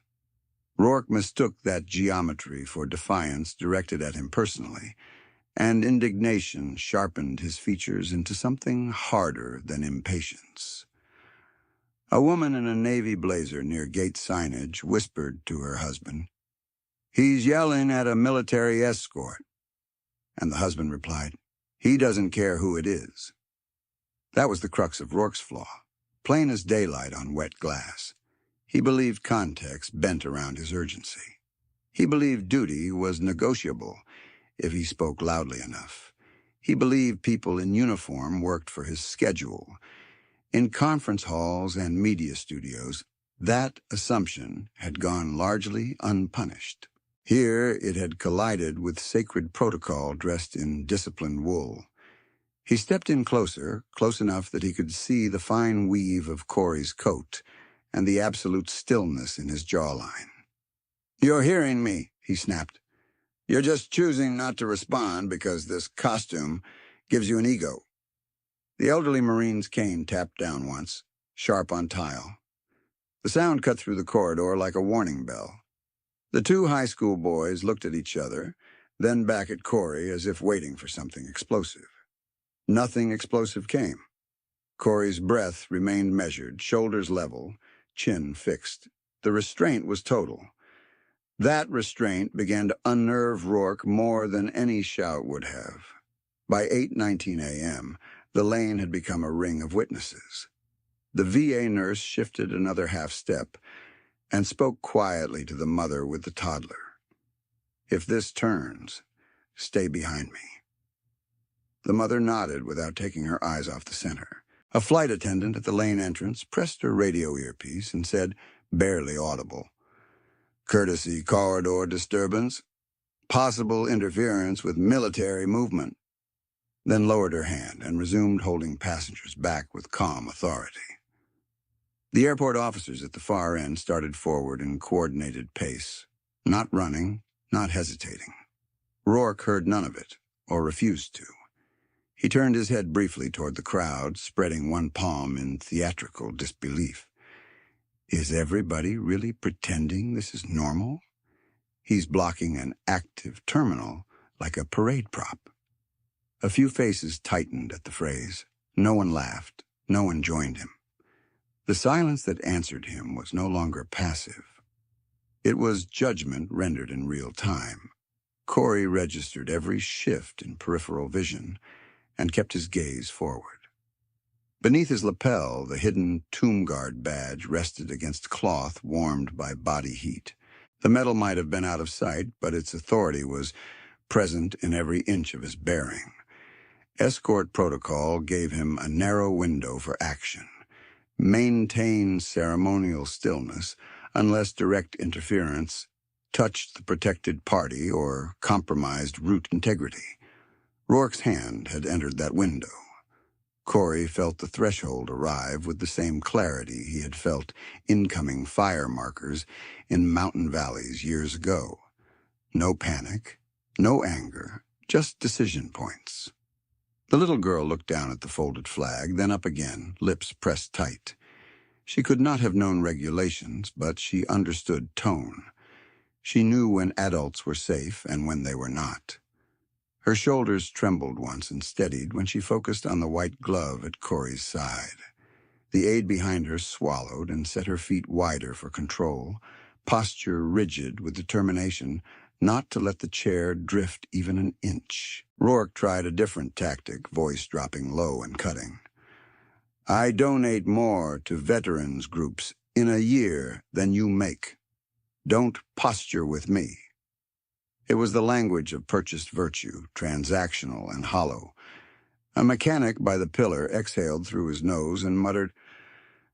Rourke mistook that geometry for defiance directed at him personally, and indignation sharpened his features into something harder than impatience. A woman in a navy blazer near gate signage whispered to her husband, "He's yelling at a military escort." And the husband replied, "He doesn't care who it is." That was the crux of Rourke's flaw. plain as daylight on wet glass. He believed context bent around his urgency. He believed duty was negotiable if he spoke loudly enough. He believed people in uniform worked for his schedule. In conference halls and media studios, that assumption had gone largely unpunished. Here it had collided with sacred protocol dressed in disciplined wool. He stepped in closer, close enough that he could see the fine weave of Corey's coat and the absolute stillness in his jawline. "You're hearing me," he snapped. "You're just choosing not to respond because this costume gives you an ego." The elderly Marine's cane tapped down once, sharp on tile. The sound cut through the corridor like a warning bell. The two high school boys looked at each other, then back at Corey as if waiting for something explosive. Nothing explosive came. Corey's breath remained measured, shoulders level, chin fixed. The restraint was total. That restraint began to unnerve Rourke more than any shout would have. By 8:19 a.m., the lane had become a ring of witnesses. The VA nurse shifted another half step and spoke quietly to the mother with the toddler. "If this turns, stay behind me." The mother nodded without taking her eyes off the center. A flight attendant at the lane entrance pressed her radio earpiece and said, barely audible, "Courtesy corridor disturbance. Possible interference with military movement." Then lowered her hand and resumed holding passengers back with calm authority. The airport officers at the far end started forward in coordinated pace, not running, not hesitating. Rourke heard none of it, or refused to. He turned his head briefly toward the crowd, spreading one palm in theatrical disbelief. Is everybody really pretending this is normal? He's blocking an active terminal like a parade prop. A few faces tightened at the phrase. No one laughed. No one joined him. The silence that answered him was no longer passive. It was judgment rendered in real time. Corey registered every shift in peripheral vision and kept his gaze forward. Beneath his lapel, the hidden Tomb Guard badge rested against cloth warmed by body heat. The metal might have been out of sight, but its authority was present in every inch of his bearing. Escort protocol gave him a narrow window for action. Maintain ceremonial stillness unless direct interference touched the protected party or compromised route integrity. Rourke's hand had entered that window. Corey felt the threshold arrive with the same clarity he had felt incoming fire markers in mountain valleys years ago. No panic, no anger, just decision points. The little girl looked down at the folded flag, then up again, lips pressed tight. She could not have known regulations, but she understood tone. She knew when adults were safe and when they were not. Her shoulders trembled once and steadied when she focused on the white glove at Corey's side. The aide behind her swallowed and set her feet wider for control, posture rigid with determination not to let the chair drift even an inch. Rourke tried a different tactic, voice dropping low and cutting. "I donate more to veterans groups in a year than you make. Don't posture with me." It was the language of purchased virtue, transactional and hollow. A mechanic by the pillar exhaled through his nose and muttered,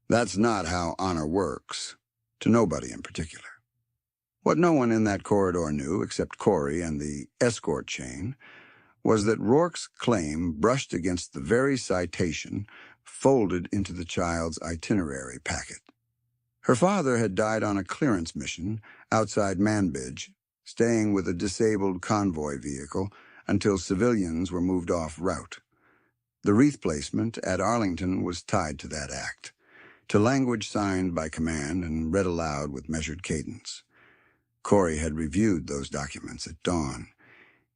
"That's not how honor works," to nobody in particular. What no one in that corridor knew, except Corey and the escort chain, was that Rourke's claim brushed against the very citation folded into the child's itinerary packet. Her father had died on a clearance mission outside Manbij, staying with a disabled convoy vehicle until civilians were moved off route. The wreath placement at Arlington was tied to that act, to language signed by command and read aloud with measured cadence. Corey had reviewed those documents at dawn.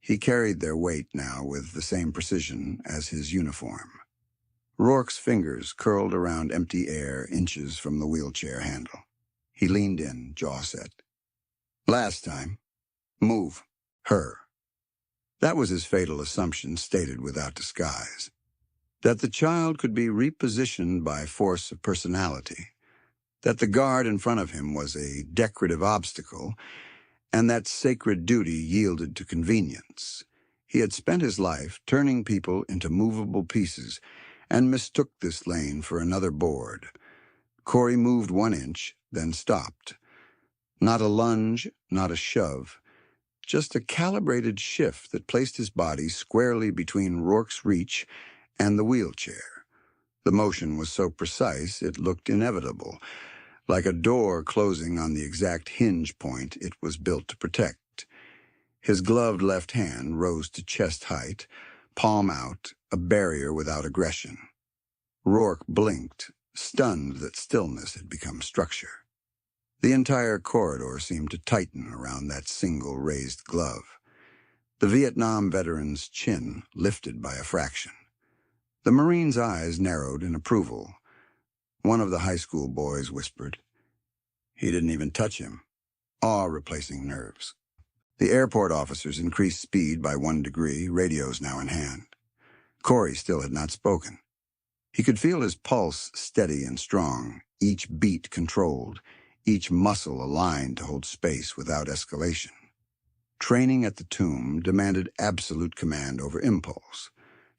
He carried their weight now with the same precision as his uniform. Rourke's fingers curled around empty air inches from the wheelchair handle. He leaned in, jaw set. "Last time. Move. Her." That was his fatal assumption stated without disguise. That the child could be repositioned by force of personality, that the guard in front of him was a decorative obstacle, and that sacred duty yielded to convenience. He had spent his life turning people into movable pieces and mistook this lane for another board. Corey moved 1 inch, then stopped. Not a lunge, not a shove, just a calibrated shift that placed his body squarely between Rourke's reach and the wheelchair. The motion was so precise it looked inevitable, like a door closing on the exact hinge point it was built to protect. His gloved left hand rose to chest height, palm out, a barrier without aggression. Rourke blinked, stunned that stillness had become structure. The entire corridor seemed to tighten around that single raised glove. The Vietnam veteran's chin lifted by a fraction. The Marine's eyes narrowed in approval. One of the high school boys whispered, "He didn't even touch him." Awe replacing nerves. The airport officers increased speed by 1 degree, radios now in hand. Corey still had not spoken. He could feel his pulse steady and strong, each beat controlled, each muscle aligned to hold space without escalation. Training at the tomb demanded absolute command over impulse.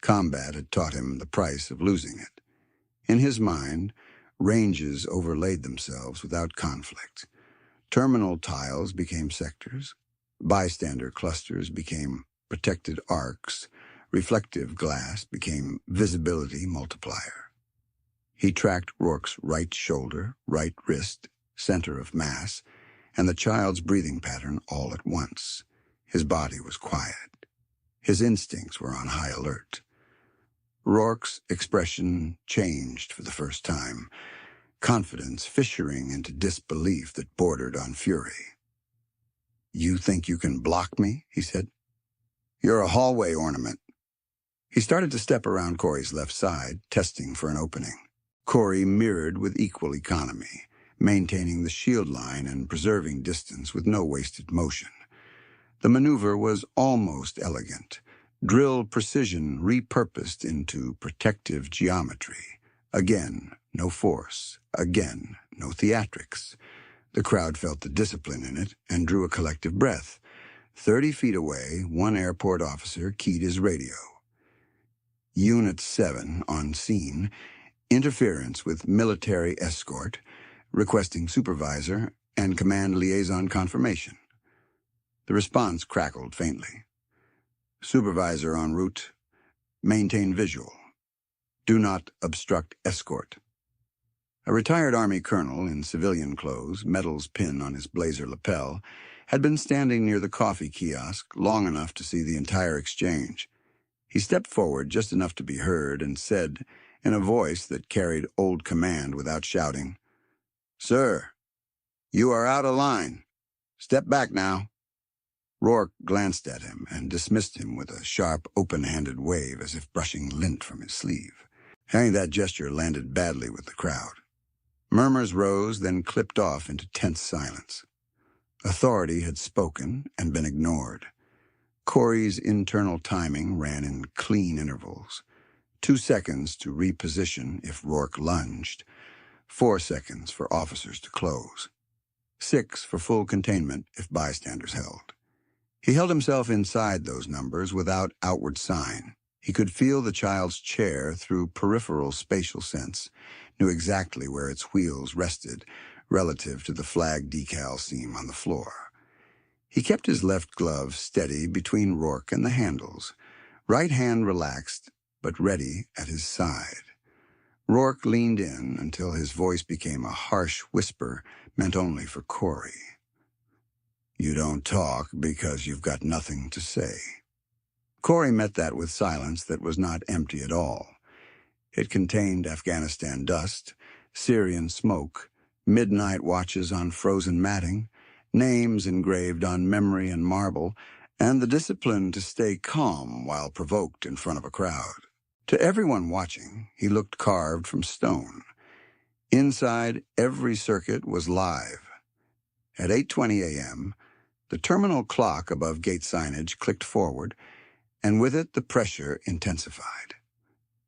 Combat had taught him the price of losing it. In his mind, ranges overlaid themselves without conflict. Terminal tiles became sectors. Bystander clusters became protected arcs. Reflective glass became visibility multiplier. He tracked Rourke's right shoulder, right wrist, center of mass, and the child's breathing pattern all at once. His body was quiet. His instincts were on high alert. Rourke's expression changed for the first time, confidence fissuring into disbelief that bordered on fury. "You think you can block me?" he said. "You're a hallway ornament." He started to step around Corey's left side, testing for an opening. Corey mirrored with equal economy, maintaining the shield line and preserving distance with no wasted motion. The maneuver was almost elegant, drill precision repurposed into protective geometry. Again, no force. Again, no theatrics. The crowd felt the discipline in it and drew a collective breath. 30 feet away, one airport officer keyed his radio. Unit 7 on scene. Interference with military escort, requesting supervisor and command liaison confirmation. The response crackled faintly. Supervisor en route. Maintain visual. Do not obstruct escort. A retired Army colonel in civilian clothes, medals pinned on his blazer lapel, had been standing near the coffee kiosk long enough to see the entire exchange. He stepped forward just enough to be heard and said, in a voice that carried old command without shouting, "Sir, you are out of line. Step back now." Rourke glanced at him and dismissed him with a sharp, open-handed wave as if brushing lint from his sleeve. That gesture landed badly with the crowd. Murmurs rose, then clipped off into tense silence. Authority had spoken and been ignored. Corey's internal timing ran in clean intervals. 2 seconds to reposition if Rourke lunged. 4 seconds for officers to close. 6 for full containment if bystanders held. He held himself inside those numbers without outward sign. He could feel the child's chair through peripheral spatial sense, knew exactly where its wheels rested relative to the flag decal seam on the floor. He kept his left glove steady between Rourke and the handles, right hand relaxed but ready at his side. Rourke leaned in until his voice became a harsh whisper meant only for Corey. "You don't talk because you've got nothing to say." Corey met that with silence that was not empty at all. It contained Afghanistan dust, Syrian smoke, midnight watches on frozen matting, names engraved on memory and marble, and the discipline to stay calm while provoked in front of a crowd. To everyone watching, he looked carved from stone. Inside, every circuit was live. At 8:20 a.m., the terminal clock above gate signage clicked forward, and with it the pressure intensified.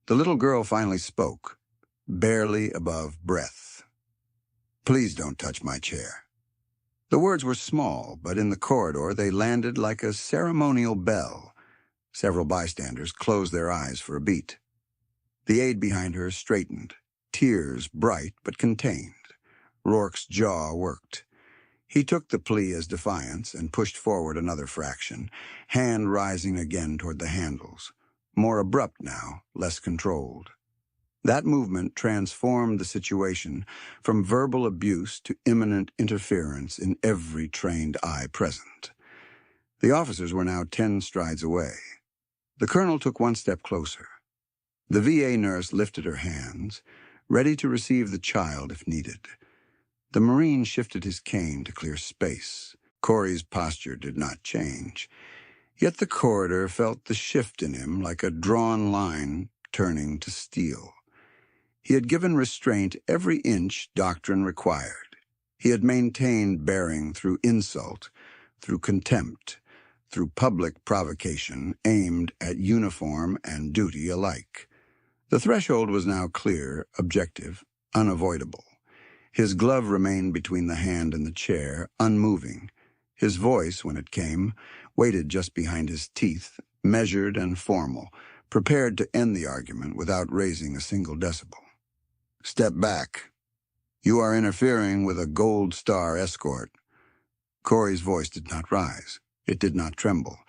The little girl finally spoke, barely above breath. "Please don't touch my chair." The words were small, but in the corridor they landed like a ceremonial bell. Several bystanders closed their eyes for a beat. The aide behind her straightened, tears bright but contained. Rourke's jaw worked. He took the plea as defiance and pushed forward another fraction, hand rising again toward the handles. More abrupt now, less controlled. That movement transformed the situation from verbal abuse to imminent interference in every trained eye present. The officers were now 10 strides away. The colonel took one step closer. The VA nurse lifted her hands, ready to receive the child if needed. The Marine shifted his cane to clear space. Corey's posture did not change. Yet the corridor felt the shift in him like a drawn line turning to steel. He had given restraint every inch doctrine required. He had maintained bearing through insult, through contempt, through public provocation aimed at uniform and duty alike. The threshold was now clear, objective, unavoidable. His glove remained between the hand and the chair, unmoving. His voice, when it came, waited just behind his teeth, measured and formal, prepared to end the argument without raising a single decibel. "Step back. You are interfering with a Gold Star escort." Corey's voice did not rise. It did not tremble.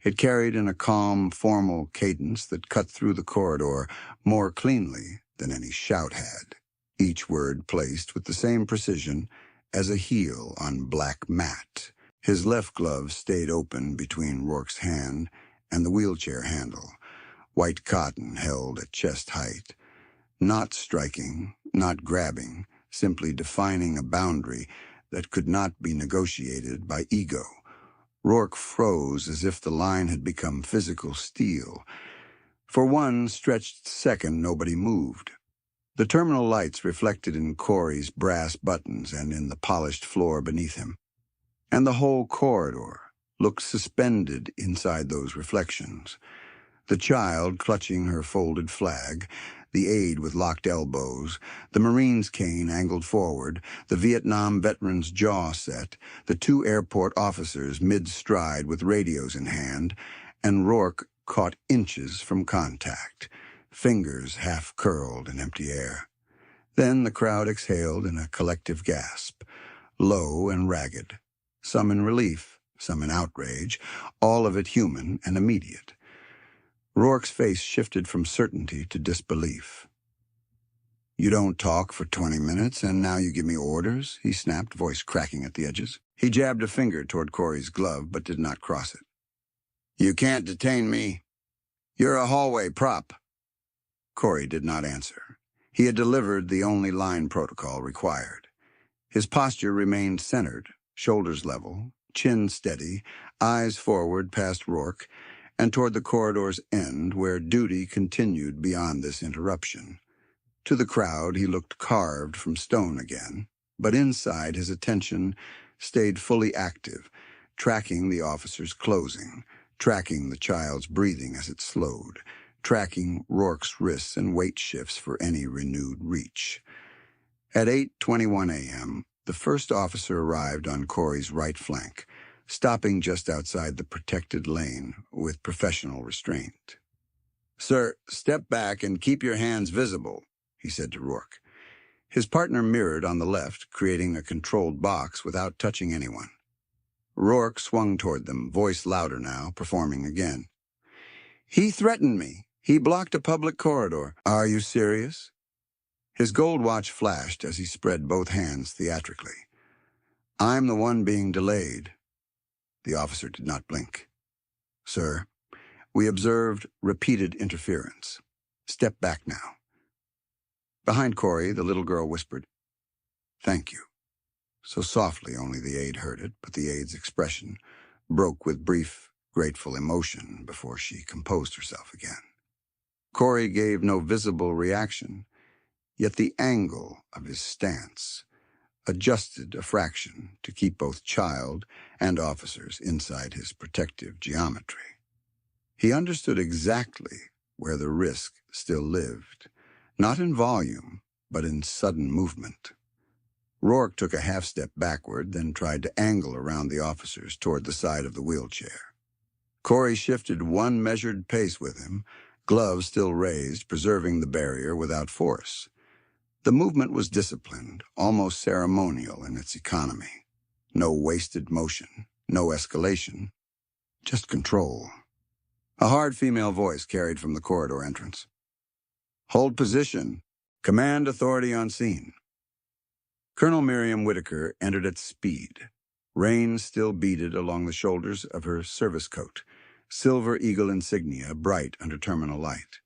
It carried in a calm, formal cadence that cut through the corridor more cleanly than any shout had. Each word placed with the same precision as a heel on black mat. His left glove stayed open between Rourke's hand and the wheelchair handle, white cotton held at chest height. Not striking, not grabbing, simply defining a boundary that could not be negotiated by ego. Rourke froze as if the line had become physical steel. For one stretched second, nobody moved. The terminal lights reflected in Corey's brass buttons and in the polished floor beneath him. And the whole corridor looked suspended inside those reflections. The child clutching her folded flag, the aide with locked elbows, the Marine's cane angled forward, the Vietnam veteran's jaw set, the 2 airport officers mid-stride with radios in hand, and Rourke caught inches from contact, fingers half-curled in empty air. Then the crowd exhaled in a collective gasp, low and ragged, some in relief, some in outrage, all of it human and immediate. Rourke's face shifted from certainty to disbelief. "You don't talk for 20 minutes, and now you give me orders?" he snapped, voice cracking at the edges. He jabbed a finger toward Corey's glove, but did not cross it. "You can't detain me. You're a hallway prop." Corey did not answer. He had delivered the only line protocol required. His posture remained centered, shoulders level, chin steady, eyes forward past Rourke, and toward the corridor's end where duty continued beyond this interruption. To the crowd he looked carved from stone again, but inside his attention stayed fully active, tracking the officer's closing, tracking the child's breathing as it slowed, tracking Rourke's wrists and weight shifts for any renewed reach. At 8:21 a.m., the first officer arrived on Corey's right flank, stopping just outside the protected lane with professional restraint. "Sir, step back and keep your hands visible," he said to Rourke. His partner mirrored on the left, creating a controlled box without touching anyone. Rourke swung toward them, voice louder now, performing again. "He threatened me. He blocked a public corridor. Are you serious?" His gold watch flashed as he spread both hands theatrically. "I'm the one being delayed." The officer did not blink. "Sir, we observed repeated interference. Step back now." Behind Corey, the little girl whispered, "Thank you." So softly only the aide heard it, but the aide's expression broke with brief, grateful emotion before she composed herself again. Corey gave no visible reaction, yet the angle of his stance adjusted a fraction to keep both child and officers inside his protective geometry. He understood exactly where the risk still lived, not in volume, but in sudden movement. Rourke took a half-step backward, then tried to angle around the officers toward the side of the wheelchair. Corey shifted one measured pace with him, gloves still raised, preserving the barrier without force. The movement was disciplined, almost ceremonial in its economy. No wasted motion, no escalation, just control. A hard female voice carried from the corridor entrance. "Hold position. Command authority on scene." Colonel Miriam Whitaker entered at speed. Rain still beaded along the shoulders of her service coat, silver eagle insignia bright under terminal light.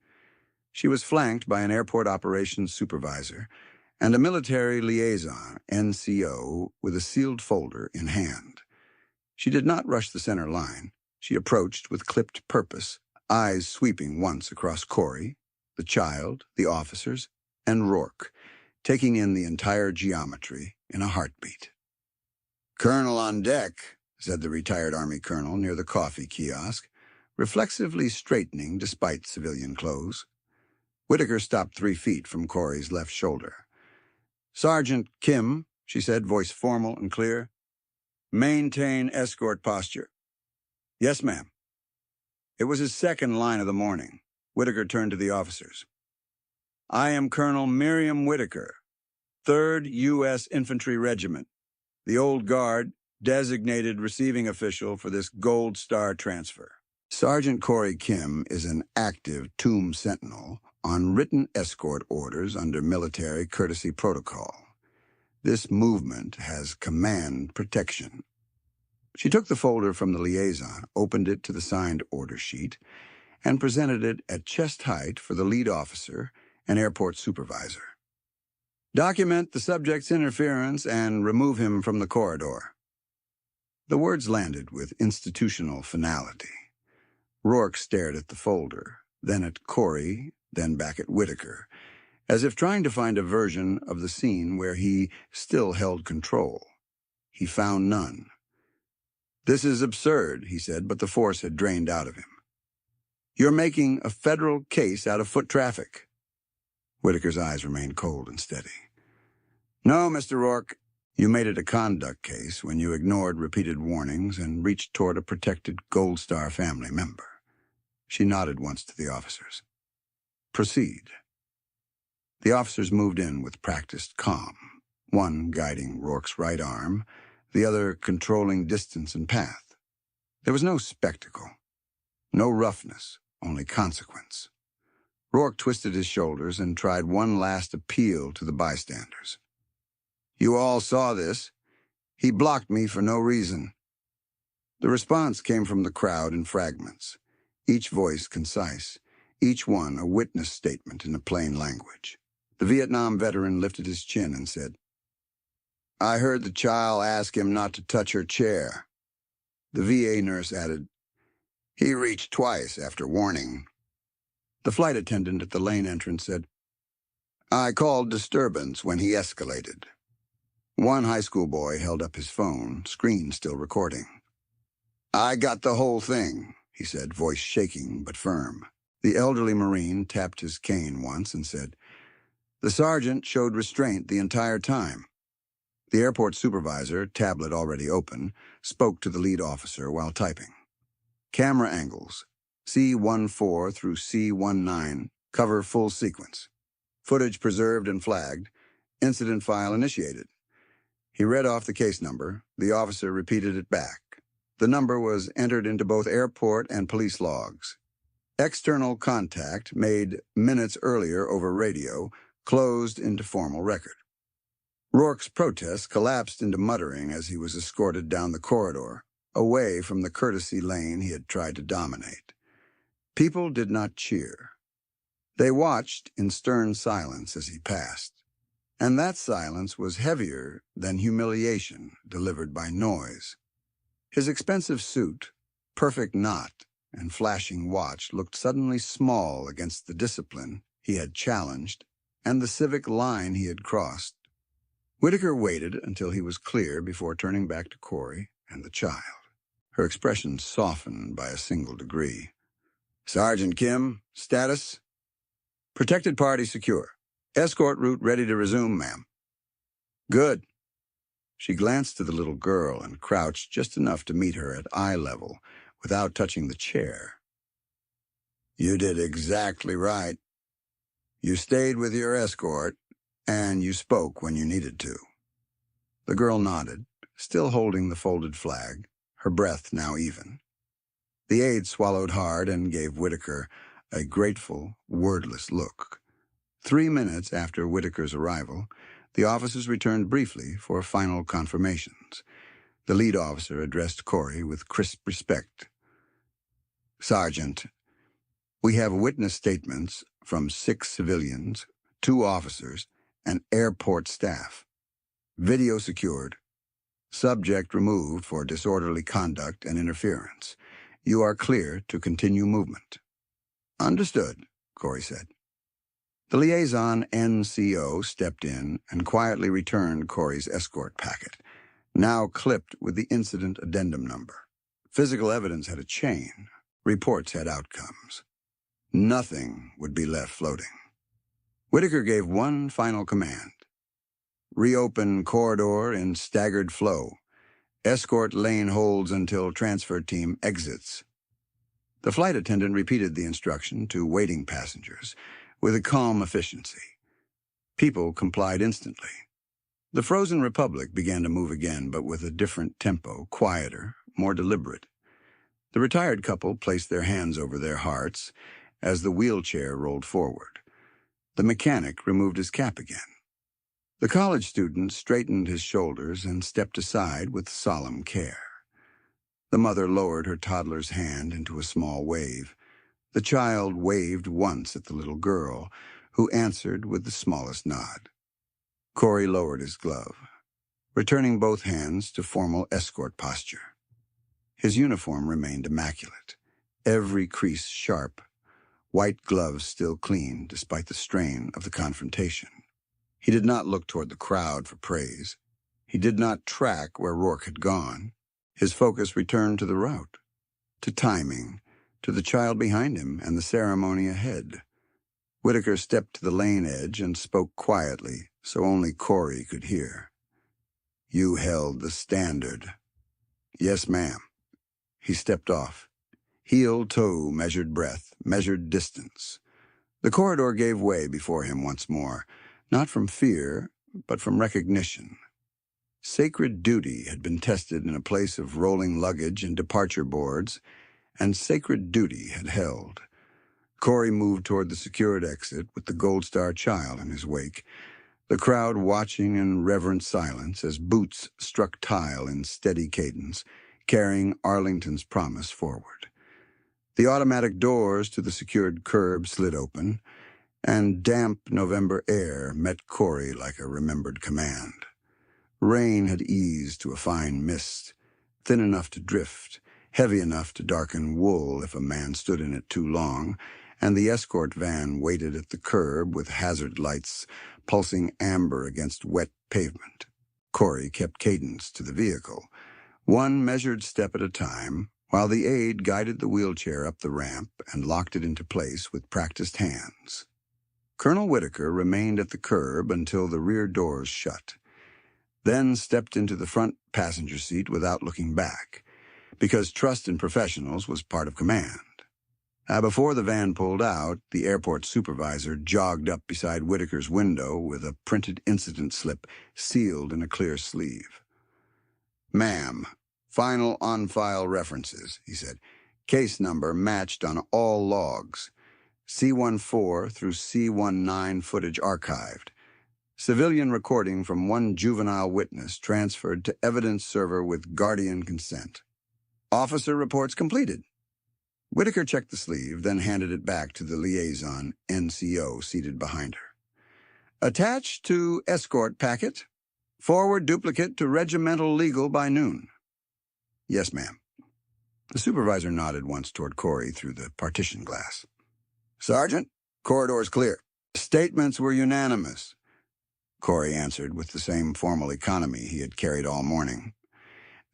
She was flanked by an airport operations supervisor and a military liaison, NCO, with a sealed folder in hand. She did not rush the center line. She approached with clipped purpose, eyes sweeping once across Corey, the child, the officers, and Rourke, taking in the entire geometry in a heartbeat. "Colonel on deck," said the retired Army colonel near the coffee kiosk, reflexively straightening despite civilian clothes. Whitaker stopped 3 feet from Corey's left shoulder. "Sergeant Kim," she said, voice formal and clear, "maintain escort posture." "Yes, ma'am." It was his second line of the morning. Whitaker turned to the officers. "I am Colonel Miriam Whitaker, 3rd U.S. Infantry Regiment, the Old Guard, designated receiving official for this Gold Star transfer. Sergeant Corey Kim is an active tomb sentinel on written escort orders under military courtesy protocol. This movement has command protection." She took the folder from the liaison, opened it to the signed order sheet, and presented it at chest height for the lead officer and airport supervisor. "Document the subject's interference and remove him from the corridor." The words landed with institutional finality. Rourke stared at the folder, then at Corey, then back at Whitaker, as if trying to find a version of the scene where he still held control. He found none. "This is absurd," he said, but the force had drained out of him. "You're making a federal case out of foot traffic." Whitaker's eyes remained cold and steady. "No, Mr. Rourke, you made it a conduct case when you ignored repeated warnings and reached toward a protected Gold Star family member." She nodded once to the officers. "Proceed." The officers moved in with practiced calm, one guiding Rourke's right arm, the other controlling distance and path. There was no spectacle, no roughness, only consequence. Rourke twisted his shoulders and tried one last appeal to the bystanders. "You all saw this. He blocked me for no reason." The response came from the crowd in fragments, each voice concise, each one a witness statement in a plain language. The Vietnam veteran lifted his chin and said, "I heard the child ask him not to touch her chair." The VA nurse added, "He reached twice after warning." The flight attendant at the lane entrance said, "I called disturbance when he escalated." One high school boy held up his phone, screen still recording. "I got the whole thing," he said, voice shaking but firm. The elderly Marine tapped his cane once and said, "The sergeant showed restraint the entire time." The airport supervisor, tablet already open, spoke to the lead officer while typing. "Camera angles, C14 through C19, cover full sequence. Footage preserved and flagged. Incident file initiated." He read off the case number. The officer repeated it back. The number was entered into both airport and police logs. External contact made minutes earlier over radio closed into formal record. Rourke's protest collapsed into muttering as he was escorted down the corridor, away from the courtesy lane he had tried to dominate. People did not cheer. They watched in stern silence as he passed, and that silence was heavier than humiliation delivered by noise. His expensive suit, perfect knot, and flashing watch looked suddenly small against the discipline he had challenged and the civic line he had crossed. Whitaker waited until he was clear before turning back to Corey and the child. Her expression softened by a single degree. Sergeant Kim, status? Protected party secure. Escort route ready to resume, ma'am. Good. She glanced to the little girl and crouched just enough to meet her at eye level without touching the chair. You did exactly right. You stayed with your escort, and you spoke when you needed to. The girl nodded, still holding the folded flag, her breath now even. The aide swallowed hard and gave Whitaker a grateful, wordless look. 3 minutes after Whitaker's arrival, the officers returned briefly for final confirmations. The lead officer addressed Corey with crisp respect. Sergeant, we have witness statements from 6 civilians, 2 officers, and airport staff. Video secured. Subject removed for disorderly conduct and interference. You are clear to continue movement. Understood, Corey said. The liaison NCO stepped in and quietly returned Corey's escort packet, now clipped with the incident addendum number. Physical evidence had a chain. Reports had outcomes. Nothing would be left floating. Whitaker gave one final command. Reopen corridor in staggered flow. Escort lane holds until transfer team exits. The flight attendant repeated the instruction to waiting passengers with a calm efficiency. People complied instantly. The frozen republic began to move again, but with a different tempo, quieter, more deliberate. The retired couple placed their hands over their hearts as the wheelchair rolled forward. The mechanic removed his cap again. The college student straightened his shoulders and stepped aside with solemn care. The mother lowered her toddler's hand into a small wave. The child waved once at the little girl, who answered with the smallest nod. Corey lowered his glove, returning both hands to formal escort posture. His uniform remained immaculate, every crease sharp, white gloves still clean despite the strain of the confrontation. He did not look toward the crowd for praise. He did not track where Rourke had gone. His focus returned to the route, to timing, to the child behind him and the ceremony ahead. Whitaker stepped to the lane edge and spoke quietly so only Corey could hear. You held the standard. Yes, ma'am. He stepped off. Heel toe measured breath, measured distance. The corridor gave way before him once more, not from fear, but from recognition. Sacred duty had been tested in a place of rolling luggage and departure boards, and sacred duty had held. Corey moved toward the secured exit with the Gold Star child in his wake, the crowd watching in reverent silence as boots struck tile in steady cadence, carrying Arlington's promise forward. The automatic doors to the secured curb slid open, and damp November air met Corey like a remembered command. Rain had eased to a fine mist, thin enough to drift, heavy enough to darken wool if a man stood in it too long, and the escort van waited at the curb with hazard lights pulsing amber against wet pavement. Corey kept cadence to the vehicle, one measured step at a time, while the aide guided the wheelchair up the ramp and locked it into place with practiced hands. Colonel Whitaker remained at the curb until the rear doors shut, then stepped into the front passenger seat without looking back, because trust in professionals was part of command. Before the van pulled out, the airport supervisor jogged up beside Whitaker's window with a printed incident slip sealed in a clear sleeve. Ma'am, final on-file references, he said. Case number matched on all logs. C-14 through C-19 footage archived. Civilian recording from one juvenile witness transferred to evidence server with guardian consent. Officer reports completed. Whitaker checked the sleeve, then handed it back to the liaison NCO seated behind her. Attached to escort packet. Forward duplicate to regimental legal by noon. Yes, ma'am. The supervisor nodded once toward Corey through the partition glass. Sergeant, corridor's clear. Statements were unanimous. Corey answered with the same formal economy he had carried all morning.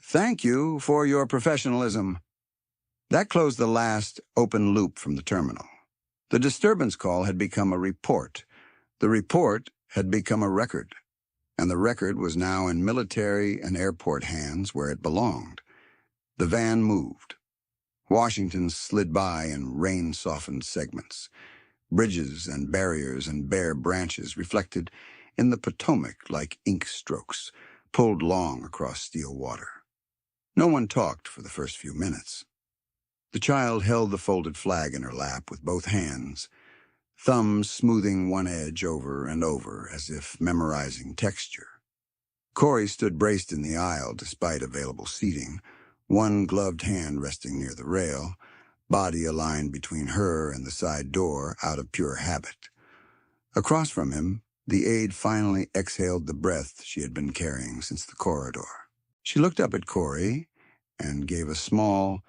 Thank you for your professionalism. That closed the last open loop from the terminal. The disturbance call had become a report. The report had become a record, and the record was now in military and airport hands where it belonged. The van moved. Washington slid by in rain-softened segments. Bridges and barriers and bare branches reflected in the Potomac like ink strokes, pulled long across steel water. No one talked for the first few minutes. The child held the folded flag in her lap with both hands, thumbs smoothing one edge over and over as if memorizing texture. Corey stood braced in the aisle despite available seating, one gloved hand resting near the rail, body aligned between her and the side door out of pure habit. Across from him, the aide finally exhaled the breath she had been carrying since the corridor. She looked up at Corey and gave a small,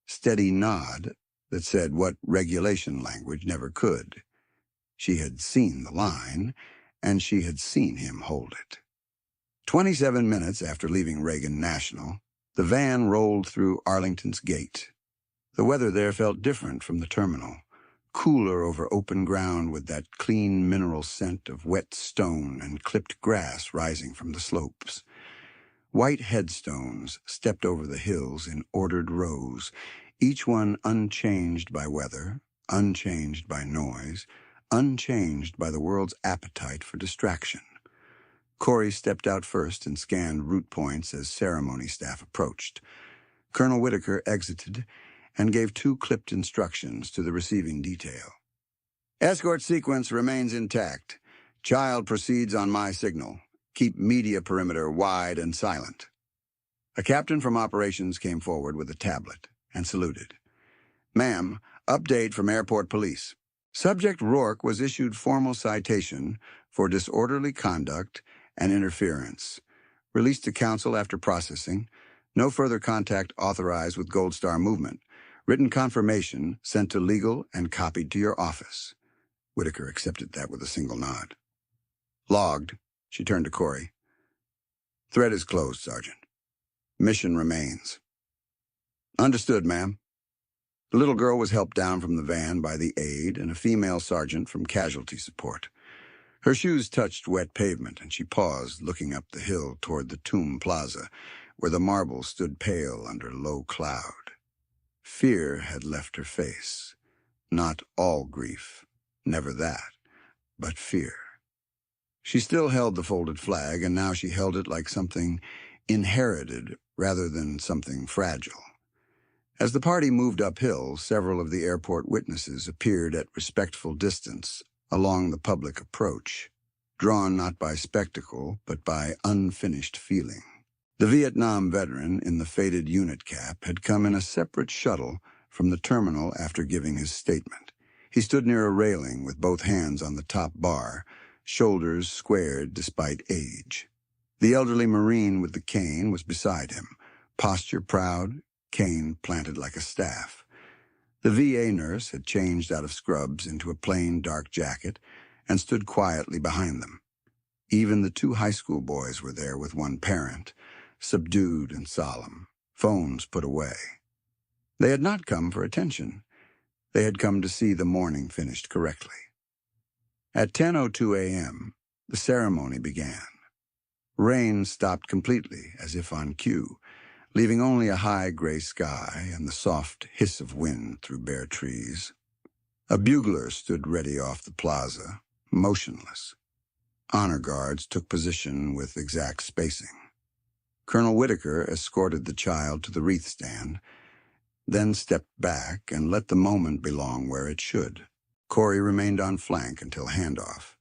steady nod that said what regulation language never could. She had seen the line, and she had seen him hold it. 27 minutes after leaving Reagan National, the van rolled through Arlington's gate. The weather there felt different from the terminal, cooler over open ground with that clean mineral scent of wet stone and clipped grass rising from the slopes. White headstones stepped over the hills in ordered rows, each one unchanged by weather, unchanged by noise, unchanged by the world's appetite for distraction. Corey stepped out first and scanned route points as ceremony staff approached. Colonel Whitaker exited and gave 2 clipped instructions to the receiving detail. Escort sequence remains intact. Child proceeds on my signal. Keep media perimeter wide and silent. A captain from operations came forward with a tablet and saluted. Ma'am, update from airport police. Subject Rourke was issued formal citation for disorderly conduct and interference. Released to counsel after processing. No further contact authorized with Gold Star Movement. Written confirmation sent to legal and copied to your office. Whitaker accepted that with a single nod. Logged. She turned to Corey. Thread is closed, Sergeant. Mission remains. Understood, ma'am. The little girl was helped down from the van by the aide and a female sergeant from casualty support. Her shoes touched wet pavement, and she paused, looking up the hill toward the Tomb Plaza, where the marble stood pale under low cloud. Fear had left her face. Not all grief, never that, but fear. She still held the folded flag, and now she held it like something inherited rather than something fragile. As the party moved uphill, several of the airport witnesses appeared at respectful distance along the public approach, drawn not by spectacle, but by unfinished feeling. The Vietnam veteran in the faded unit cap had come in a separate shuttle from the terminal after giving his statement. He stood near a railing with both hands on the top bar, shoulders squared despite age. The elderly Marine with the cane was beside him, posture proud, cane planted like a staff. The VA nurse had changed out of scrubs into a plain dark jacket and stood quietly behind them. Even the 2 high school boys were there with one parent, subdued and solemn, phones put away. They had not come for attention. They had come to see the mourning finished correctly. At 10:02 a.m., the ceremony began. Rain stopped completely, as if on cue, leaving only a high gray sky and the soft hiss of wind through bare trees. A bugler stood ready off the plaza, motionless. Honor guards took position with exact spacing. Colonel Whitaker escorted the child to the wreath stand, then stepped back and let the moment belong where it should. Corey remained on flank until handoff,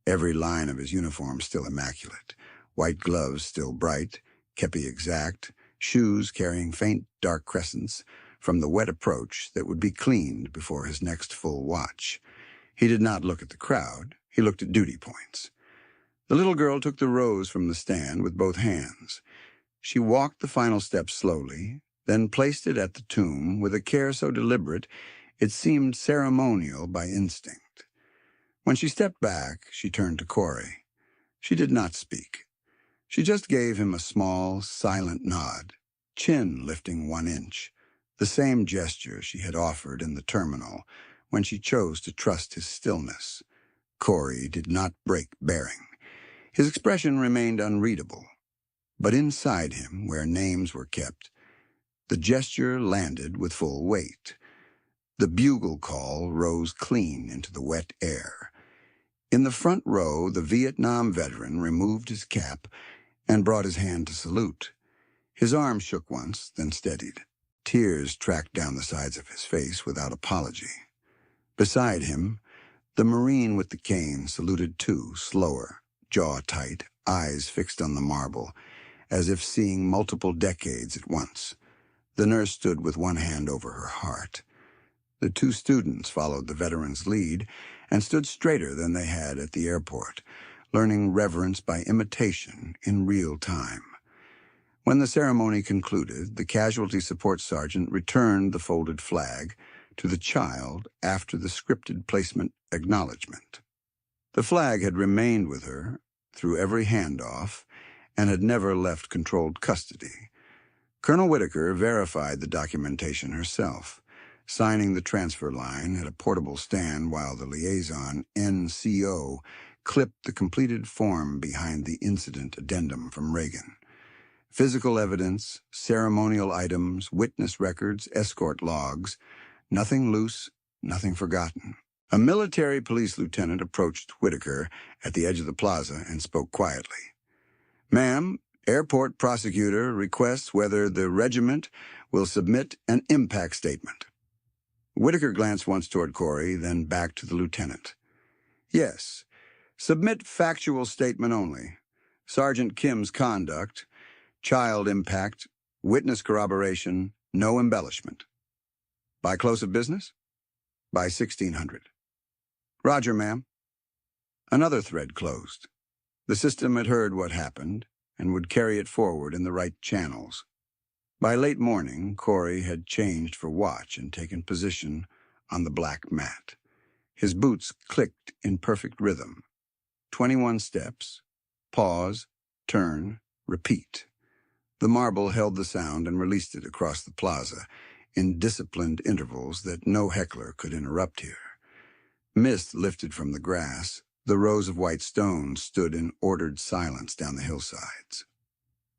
every line of his uniform still immaculate, white gloves still bright, kepi exact, shoes carrying faint dark crescents from the wet approach that would be cleaned before his next full watch. He did not look at the crowd. He looked at duty points. The little girl took the rose from the stand with both hands. She walked the final step slowly, then placed it at the tomb with a care so deliberate it seemed ceremonial by instinct. When she stepped back, she turned to Corey. She did not speak. She just gave him a small, silent nod, chin lifting 1 inch, the same gesture she had offered in the terminal when she chose to trust his stillness. Corey did not break bearing. His expression remained unreadable, but inside him, where names were kept, the gesture landed with full weight. The bugle call rose clean into the wet air. In the front row, the Vietnam veteran removed his cap and brought his hand to salute. His arm shook once, then steadied. Tears tracked down the sides of his face without apology. Beside him, the Marine with the cane saluted too, slower, jaw tight, eyes fixed on the marble, as if seeing multiple decades at once. The nurse stood with one hand over her heart. The two students followed the veteran's lead and stood straighter than they had at the airport, learning reverence by imitation in real time. When the ceremony concluded, the casualty support sergeant returned the folded flag to the child after the scripted placement acknowledgement. The flag had remained with her through every handoff and had never left controlled custody. Colonel Whitaker verified the documentation herself, signing the transfer line at a portable stand while the liaison, NCO, clipped the completed form behind the incident addendum from Reagan. Physical evidence, ceremonial items, witness records, escort logs, nothing loose, nothing forgotten. A military police lieutenant approached Whitaker at the edge of the plaza and spoke quietly. "Ma'am, airport prosecutor requests whether the regiment will submit an impact statement." Whitaker glanced once toward Corey, then back to the lieutenant. "Yes, submit factual statement only. Sergeant Kim's conduct, child impact, witness corroboration, no embellishment. By close of business? By 1600. Roger, ma'am." Another thread closed. The system had heard what happened and would carry it forward in the right channels. By late morning, Corey had changed for watch and taken position on the black mat. His boots clicked in perfect rhythm. 21 steps, pause, turn, repeat. The marble held the sound and released it across the plaza in disciplined intervals that no heckler could interrupt here. Mist lifted from the grass. The rows of white stones stood in ordered silence down the hillsides.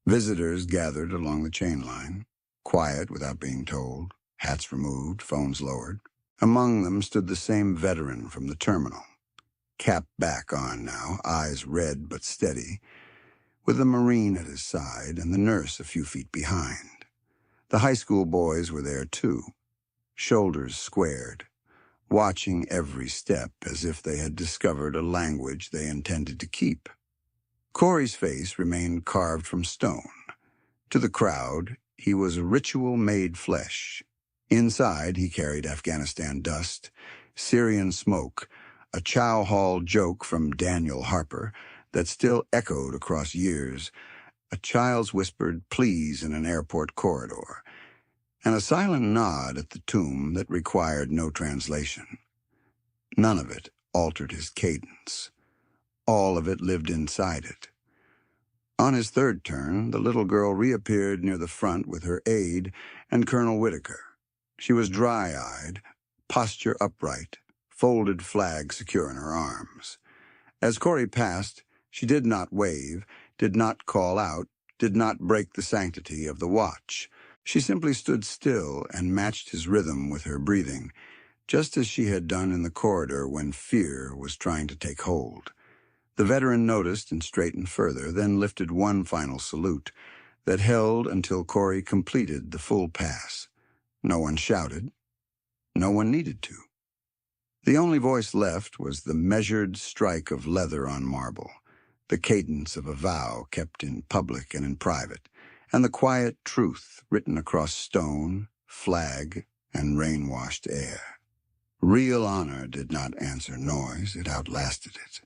Visitors gathered along the chain line, quiet without being told, hats removed, phones lowered. Among them stood the same veteran from the terminal, cap back on now, eyes red but steady, with the Marine at his side and the nurse a few feet behind. The high school boys were there too, shoulders squared, watching every step as if they had discovered a language they intended to keep. Corey's face remained carved from stone. To the crowd, he was ritual-made flesh. Inside, he carried Afghanistan dust, Syrian smoke, a chow hall joke from Daniel Harper that still echoed across years, a child's whispered please in an airport corridor, and a silent nod at the tomb that required no translation. None of it altered his cadence. All of it lived inside it. On his third turn, the little girl reappeared near the front with her aide and Colonel Whitaker. She was dry-eyed, posture upright, folded flag secure in her arms. As Corey passed, she did not wave, did not call out, did not break the sanctity of the watch. She simply stood still and matched his rhythm with her breathing, just as she had done in the corridor when fear was trying to take hold. The veteran noticed and straightened further, then lifted one final salute that held until Corey completed the full pass. No one shouted. No one needed to. The only voice left was the measured strike of leather on marble, the cadence of a vow kept in public and in private, and the quiet truth written across stone, flag, and rain-washed air. Real honor did not answer noise, it outlasted it.